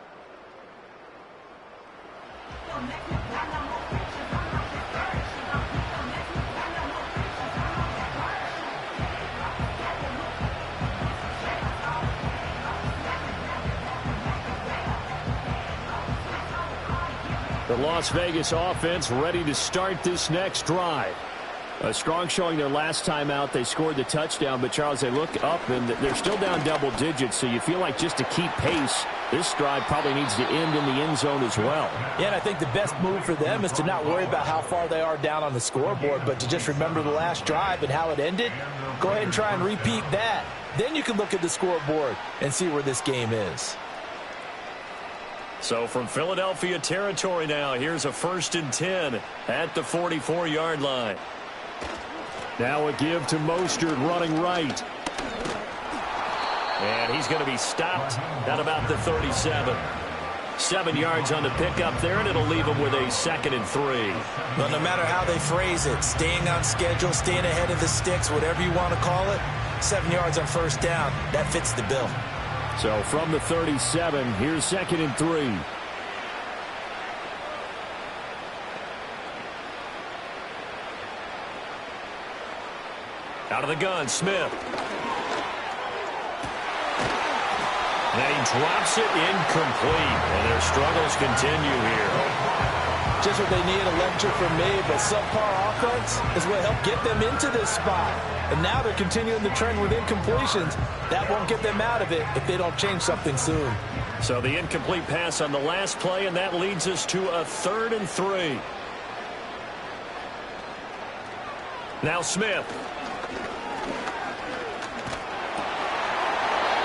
The Las Vegas offense ready to start this next drive. A strong showing their last time out. They scored the touchdown, but Charles, they look up and they're still down double digits, so you feel like just to keep pace, this drive probably needs to end in the end zone as well. Yeah, and I think the best move for them is to not worry about how far they are down on the scoreboard, but to just remember the last drive and how it ended. Go ahead and try and repeat that. Then you can look at the scoreboard and see where this game is. So from Philadelphia territory now, here's a 1st and 10 at the 44-yard line. Now a give to Mostert running right. And he's going to be stopped at about the 37. 7 yards on the pickup there, and it'll leave him with a 2nd and 3. Well, no matter how they phrase it, staying on schedule, staying ahead of the sticks, whatever you want to call it, 7 yards on first down, that fits the bill. So from the 37, here's 2nd and 3. Out of the gun, Smith. And he drops it incomplete. And their struggles continue here. Just what they need, a lecture from me, but subpar offense is what helped get them into this spot. And now they're continuing the trend with incompletions. That won't get them out of it if they don't change something soon. So the incomplete pass on the last play, and that leads us to a 3rd and 3. Now Smith.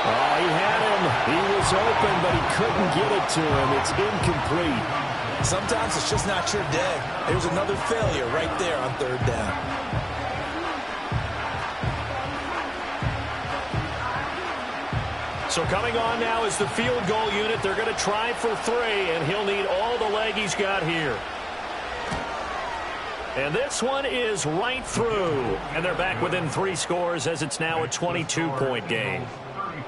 Oh, he had him. He was open, but he couldn't get it to him. It's incomplete. Sometimes it's just not your day. There's another failure right there on 3rd down. So coming on now is the field goal unit. They're going to try for 3, and he'll need all the leg he's got here. And this one is right through. And they're back within 3 scores as it's now a 22-point game.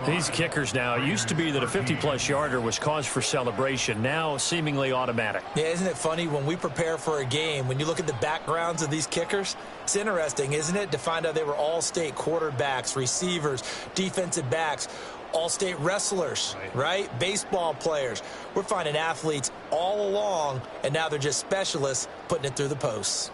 These kickers now, it used to be that a 50-plus yarder was cause for celebration. Now seemingly automatic. Yeah, isn't it funny when we prepare for a game, when you look at the backgrounds of these kickers, it's interesting, isn't it, to find out they were all-state quarterbacks, receivers, defensive backs, all-state wrestlers, right? Baseball players. We're finding athletes all along, and now they're just specialists putting it through the posts.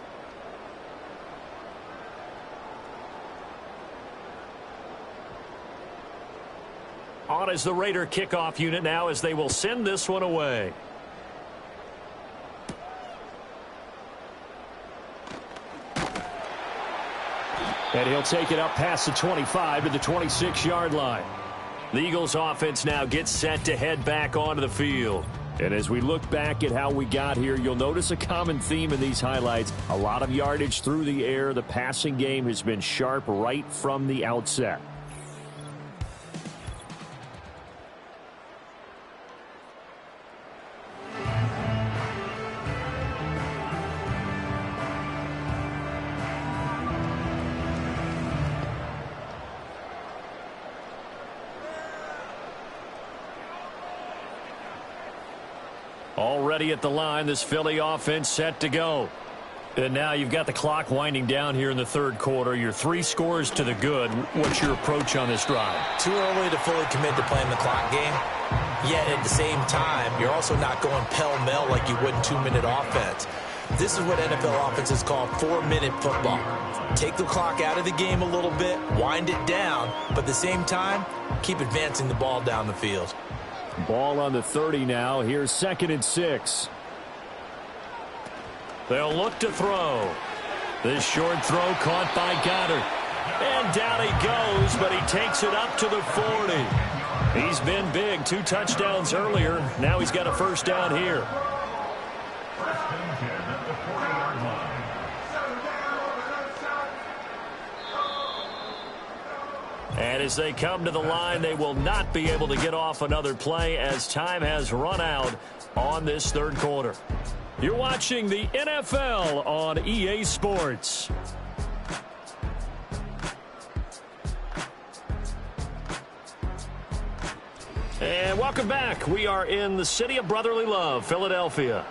On is the Raider kickoff unit now as they will send this one away. And he'll take it up past the 25 to the 26-yard line. The Eagles offense now gets set to head back onto the field. And as we look back at how we got here, you'll notice a common theme in these highlights. A lot of yardage through the air. The passing game has been sharp right from the outset. Already at the line, this Philly offense set to go. And now you've got the clock winding down here in the third quarter. You're 3 scores to the good. What's your approach on this drive? Too early to fully commit to playing the clock game. Yet at the same time, you're also not going pell-mell like you would in 2-minute offense. This is what NFL offenses call 4-minute football. Take the clock out of the game a little bit, wind it down, but at the same time, keep advancing the ball down the field. Ball on the 30 now. Here's 2nd and 6. They'll look to throw. This short throw caught by Goddard. And down he goes, but he takes it up to the 40. He's been big. 2 touchdowns earlier. Now he's got a first down here. And as they come to the line, they will not be able to get off another play as time has run out on this third quarter. You're watching the NFL on EA Sports. And welcome back. We are in the city of brotherly love, Philadelphia.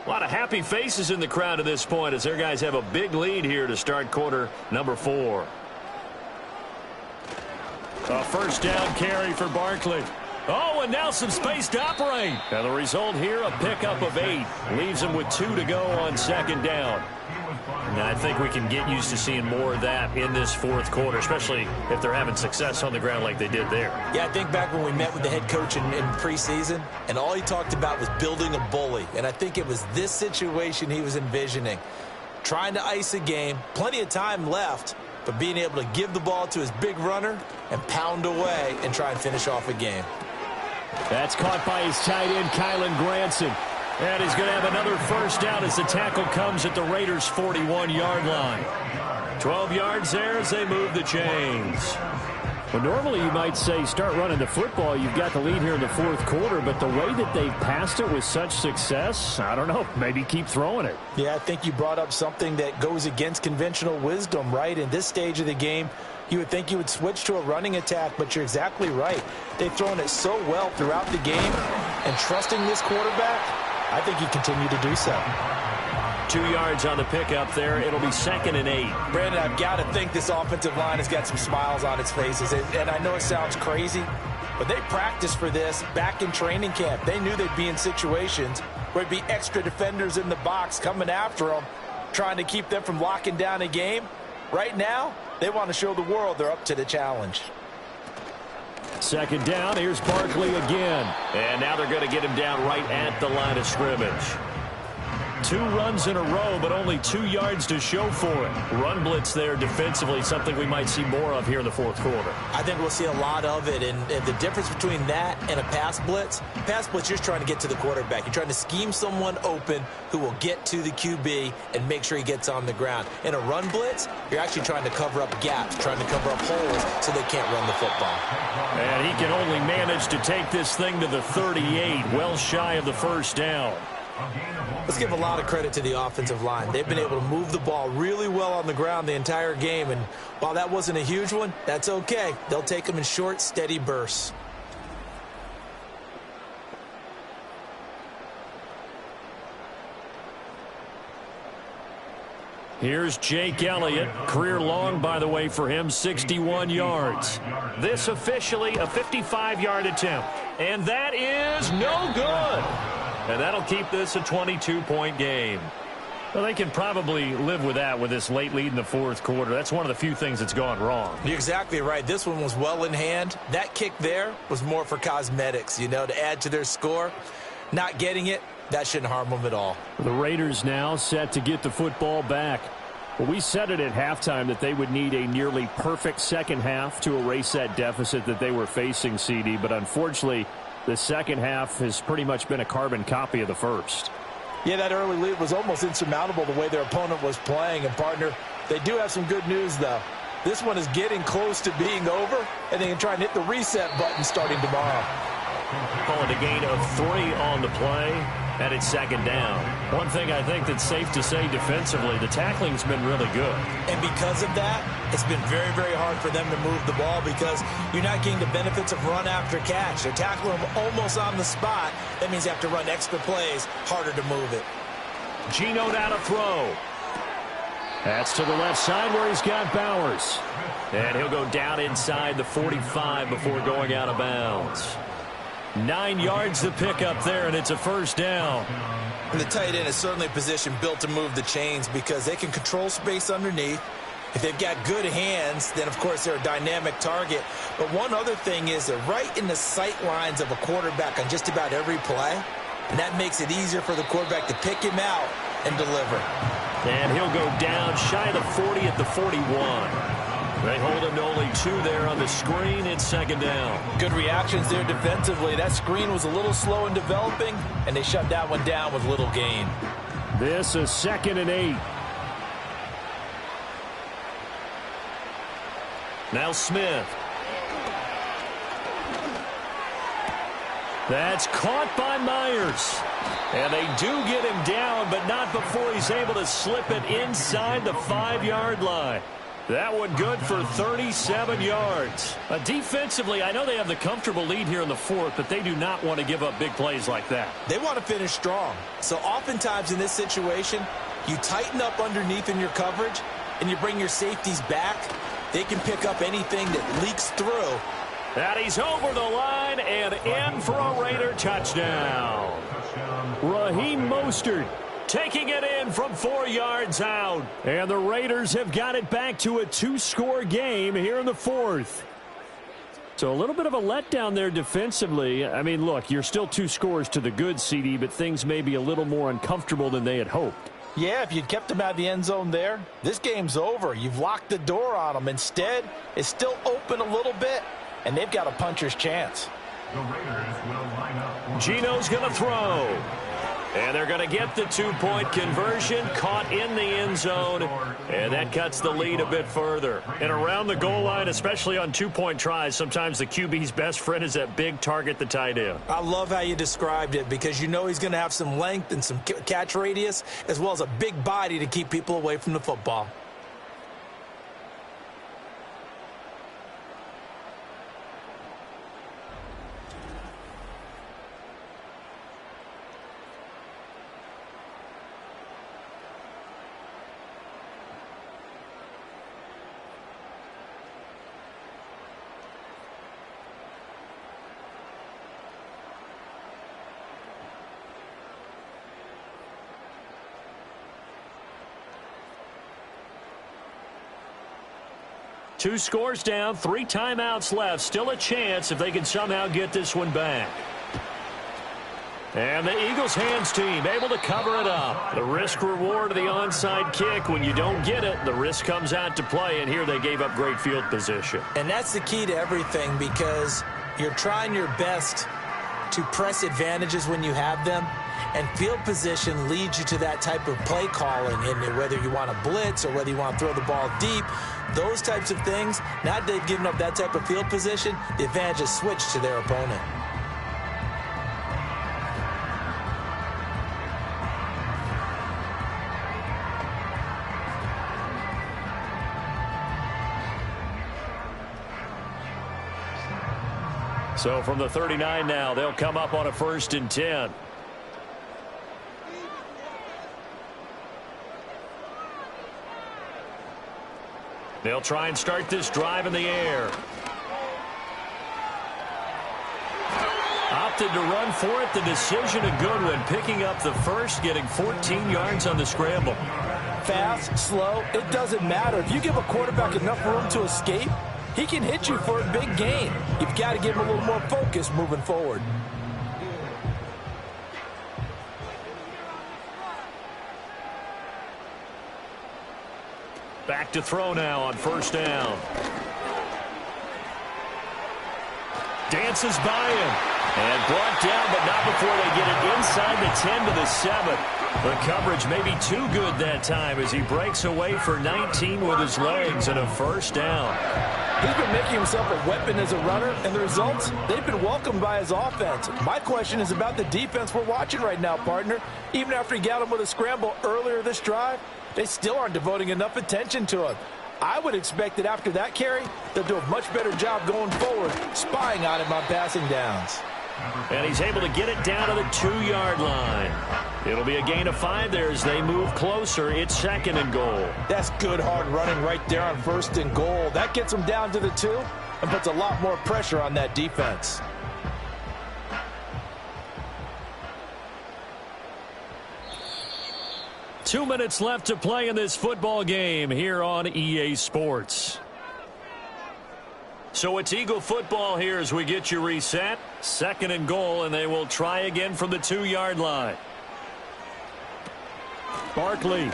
A lot of happy faces in the crowd at this point as their guys have a big lead here to start quarter number 4. A first down carry for Barkley. Oh, and now some space to operate. And the result here, a pickup of 8. Leaves them with 2 to go on second down. And I think we can get used to seeing more of that in this fourth quarter, especially if they're having success on the ground like they did there. Yeah, I think back when we met with the head coach in preseason, and all he talked about was building a bully. And I think it was this situation he was envisioning. Trying to ice a game, plenty of time left, but being able to give the ball to his big runner and pound away and try and finish off a game. That's caught by his tight end, Kylen Granson. And he's going to have another first down as the tackle comes at the Raiders' 41-yard line. 12 yards there as they move the chains. Well, normally you might say start running the football. You've got the lead here in the fourth quarter, but the way that they've passed it with such success, I don't know, maybe keep throwing it. Yeah, I think you brought up something that goes against conventional wisdom, right? In this stage of the game, you would think you would switch to a running attack, but you're exactly right. They've thrown it so well throughout the game, and trusting this quarterback, I think you continue to do so. 2 yards on the pickup there. It'll be 2nd and 8. Brandon, I've got to think this offensive line has got some smiles on its faces. And I know it sounds crazy, but they practiced for this back in training camp. They knew they'd be in situations where there'd be extra defenders in the box coming after them, trying to keep them from locking down a game. Right now, they want to show the world they're up to the challenge. Second down, here's Barkley again. And now they're going to get him down right at the line of scrimmage. 2 runs in a row, but only 2 yards to show for it. Run blitz there defensively, something we might see more of here in the fourth quarter. I think we'll see a lot of it, and the difference between that and a pass blitz, you're just trying to get to the quarterback. You're trying to scheme someone open who will get to the QB and make sure he gets on the ground. In a run blitz, you're actually trying to cover up gaps, trying to cover up holes so they can't run the football. And he can only manage to take this thing to the 38, well shy of the first down. Let's give a lot of credit to the offensive line. They've been able to move the ball really well on the ground the entire game, and while that wasn't a huge one, that's okay. They'll take them in short, steady bursts. Here's Jake Elliott. Career long, by the way, for him, 61 yards. This officially a 55-yard attempt. And that is no good. And that'll keep this a 22-point game. Well, they can probably live with that with this late lead in the fourth quarter. That's one of the few things that's gone wrong. You're exactly right. This one was well in hand. That kick there was more for cosmetics, to add to their score. Not getting it, that shouldn't harm them at all. The Raiders now set to get the football back. Well, we said it at halftime that they would need a nearly perfect second half to erase that deficit that they were facing, CD. But unfortunately, the second half has pretty much been a carbon copy of the first. Yeah, that early lead was almost insurmountable the way their opponent was playing. And, partner, they do have some good news, though. This one is getting close to being over, and they can try and hit the reset button starting tomorrow. Call it a gain of 3 on the play, and it's second down. One thing I think that's safe to say defensively, the tackling's been really good. And because of that, it's been very, very hard for them to move the ball because you're not getting the benefits of run after catch. They're tackling them almost on the spot. That means you have to run extra plays, harder to move it. Geno now to throw. That's to the left side where he's got Bowers. And he'll go down inside the 45 before going out of bounds. 9 yards to pick up there, and it's a first down. And the tight end is certainly a position built to move the chains because they can control space underneath. If they've got good hands, then, of course, they're a dynamic target. But one other thing is they're right in the sight lines of a quarterback on just about every play, and that makes it easier for the quarterback to pick him out and deliver. And he'll go down shy of the 40 at the 41. They hold him to only 2 there on the screen. It's second down. Good reactions there defensively. That screen was a little slow in developing, and they shut that one down with little gain. This is 2nd and 8. Now Smith. That's caught by Myers. And they do get him down, but not before he's able to slip it inside the 5-yard line. That one good for 37 yards. Defensively, I know they have the comfortable lead here in the fourth, but they do not want to give up big plays like that. They want to finish strong. So oftentimes in this situation, you tighten up underneath in your coverage, and you bring your safeties back. They can pick up anything that leaks through. And he's over the line and in for a Raider touchdown. Raheem Mostert taking it in from 4 yards out. And the Raiders have got it back to a 2-score game here in the fourth. So a little bit of a letdown there defensively. I mean, look, you're still 2 scores to the good, CD, but things may be a little more uncomfortable than they had hoped. Yeah, if you'd kept them out of the end zone there, this game's over. You've locked the door on them. Instead, it's still open a little bit, and they've got a puncher's chance. The Raiders will line up. Geno's going to throw. And they're going to get the 2-point conversion, caught in the end zone, and that cuts the lead a bit further. And around the goal line, especially on 2-point tries, sometimes the QB's best friend is that big target, the tight end. I love how you described it because you know he's going to have some length and some catch radius as well as a big body to keep people away from the football. Two scores down, 3 timeouts left. Still a chance if they can somehow get this one back. And the Eagles hands team able to cover it up. The risk reward of the onside kick. When you don't get it, the risk comes out to play, and here they gave up great field position. And that's the key to everything, because you're trying your best to press advantages when you have them, and field position leads you to that type of play calling, and whether you want to blitz or whether you want to throw the ball deep, those types of things. Now that they've given up that type of field position, the advantage is switched to their opponent. So from the 39 now, they'll come up on a 1st and 10. They'll try and start this drive in the air. Opted to run for it. The decision a good one. Picking up the first, getting 14 yards on the scramble. Fast, slow, it doesn't matter. If you give a quarterback enough room to escape, he can hit you for a big gain. You've got to give him a little more focus moving forward. Back to throw now on 1st down. Dances by him. And brought down, but not before they get it inside the 10 to the 7. The coverage may be too good that time as he breaks away for 19 with his legs and a 1st down. He's been making himself a weapon as a runner, and the results, they've been welcomed by his offense. My question is about the defense we're watching right now, partner. Even after he got him with a scramble earlier this drive, they still aren't devoting enough attention to him. I would expect that after that carry, they'll do a much better job going forward, spying on him on passing downs. And he's able to get it down to the 2-yard line. It'll be a gain of 5 there as they move closer. It's 2nd and goal. That's good hard running right there on 1st and goal. That gets them down to the 2 and puts a lot more pressure on that defense. Two minutes left to play in this football game here on EA Sports. So it's Eagle football here as we get you reset. 2nd and goal, and they will try again from the 2-yard line. Barkley. And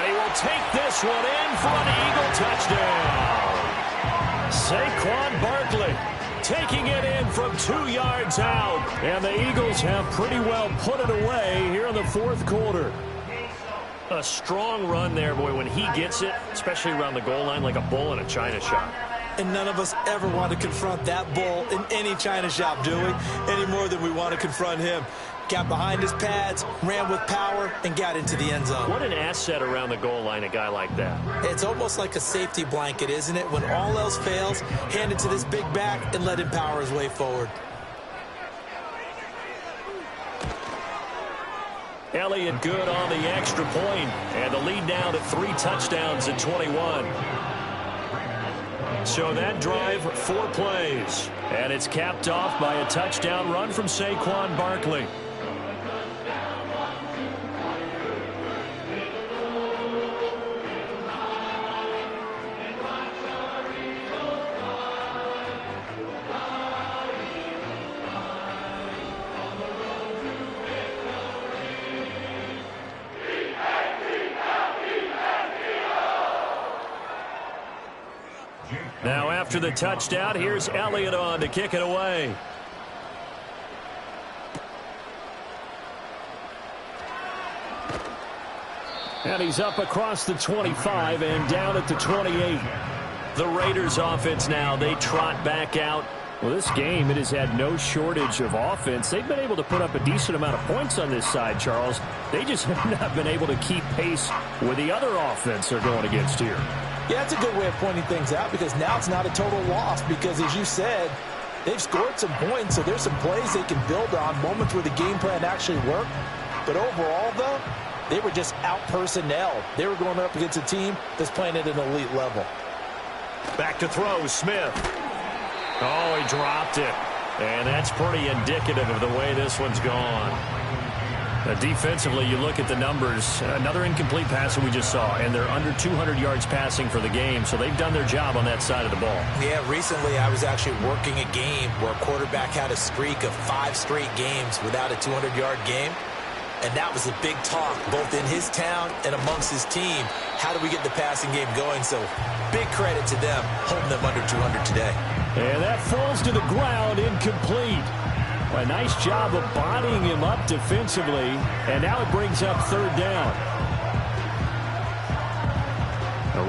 he will take this one in for an Eagle touchdown. Saquon Barkley taking it in from 2 yards out. And the Eagles have pretty well put it away here in the 4th quarter. A strong run there, boy, when he gets it, especially around the goal line, like a bull in a china shop. And none of us ever want to confront that bull in any china shop, do we? Any more than we want to confront him. Got behind his pads, ran with power, and got into the end zone. What an asset around the goal line, a guy like that. It's almost like a safety blanket, isn't it? When all else fails, hand it to this big back and let him power his way forward. Elliott good on the extra point, and the lead now to 3 touchdowns at 21. So that drive, 4 plays, and it's capped off by a touchdown run from Saquon Barkley. Now after the touchdown, here's Elliott on to kick it away. And he's up across the 25 and down at the 28. The Raiders offense now, they trot back out. Well, this game, it has had no shortage of offense. They've been able to put up a decent amount of points on this side, Charles. They just have not been able to keep pace with the other offense they're going against here. Yeah, that's a good way of pointing things out, because now it's not a total loss, because as you said, they've scored some points, so there's some plays they can build on, moments where the game plan actually worked. But overall, though, they were just out-personnel. They were going up against a team that's playing at an elite level. Back to throw, Smith. Oh, he dropped it. And that's pretty indicative of the way this one's gone. Defensively, you look at the numbers. Another incomplete pass that we just saw, and they're under 200 yards passing for the game, so they've done their job on that side of the ball. Yeah, recently I was actually working a game where a quarterback had a streak of 5 straight games without a 200-yard game, and that was a big talk both in his town and amongst his team. How do we get the passing game going? So big credit to them holding them under 200 today. And that falls to the ground, incomplete. A nice job of bodying him up defensively, and now it brings up third down.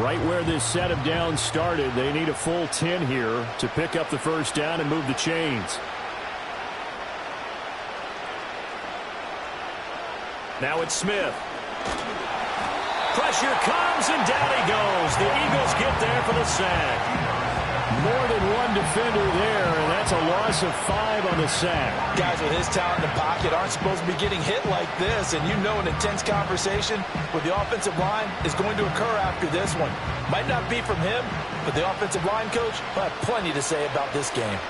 Right where this set of downs started, they need a full 10 here to pick up the first down and move the chains. Now it's Smith. Pressure comes, and down he goes. The Eagles get there for the sack. More than one defender there, and that's a loss of 5 on the sack. Guys with his talent in the pocket aren't supposed to be getting hit like this, and you know an intense conversation with the offensive line is going to occur after this one. Might not be from him, but the offensive line coach will have plenty to say about this game.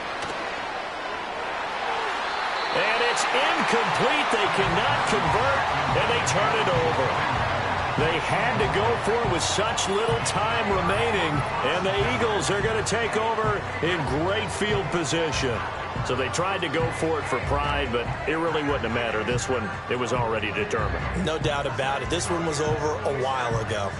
And it's incomplete. They cannot convert, and they turn it over. They had to go for it with such little time remaining, and the Eagles are going to take over in great field position. So they tried to go for it for pride, but it really wouldn't have mattered. This one, it was already determined. No doubt about it. This one was over a while ago.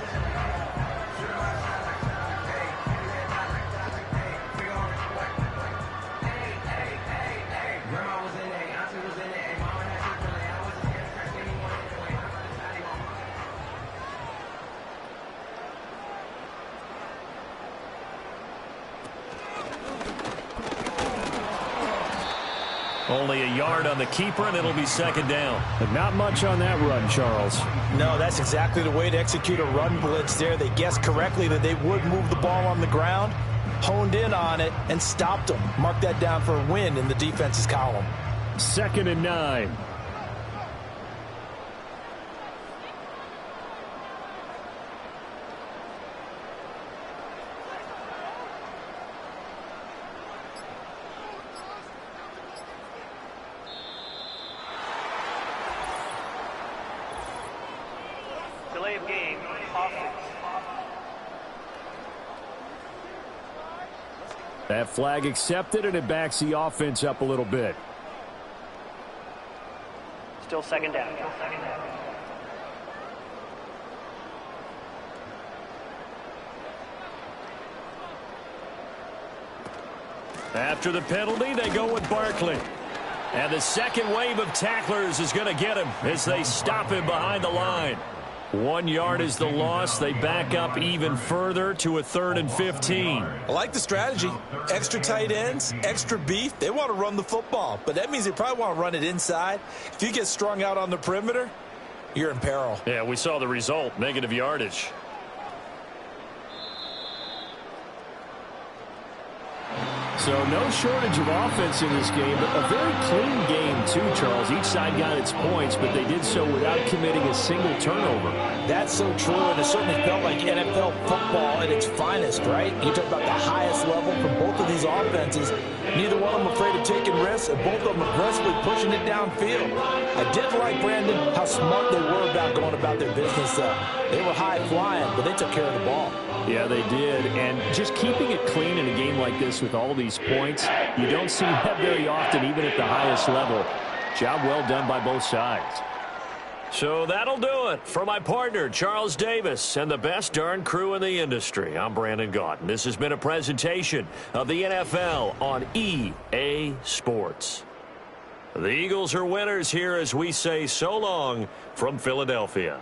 Only a yard on the keeper, and it'll be second down. But not much on that run, Charles. No, that's exactly the way to execute a run blitz there. They guessed correctly that they would move the ball on the ground, honed in on it, and stopped them. Mark that down for a win in the defense's column. 2nd and 9. Delay of game, offense. That flag accepted, and it backs the offense up a little bit. Still second down. After the penalty, they go with Barkley. And the second wave of tacklers is going to get him as they stop him behind the line. 1 yard is the loss. They back up even further to a 3rd and 15. I like the strategy. Extra tight ends, extra beef. They want to run the football, but that means they probably want to run it inside. If you get strung out on the perimeter, you're in peril. Yeah, we saw the result, negative yardage. So no shortage of offense in this game, but a very clean game too, Charles. Each side got its points, but they did so without committing a single turnover. That's so true, and it certainly felt like NFL football at its finest, right? You talk about the highest level from both of these offenses. Neither one of them afraid of taking risks, and both of them aggressively pushing it downfield. I did like, Brandon, how smart they were about going about their business. They were high-flying, but they took care of the ball. Yeah, they did, and just keeping it clean in a game like this with all these points, you don't see that very often, even at the highest level. Job well done by both sides. So that'll do it for my partner, Charles Davis, and the best darn crew in the industry. I'm Brandon Gaudin. This has been a presentation of the NFL on EA Sports. The Eagles are winners here as we say so long from Philadelphia.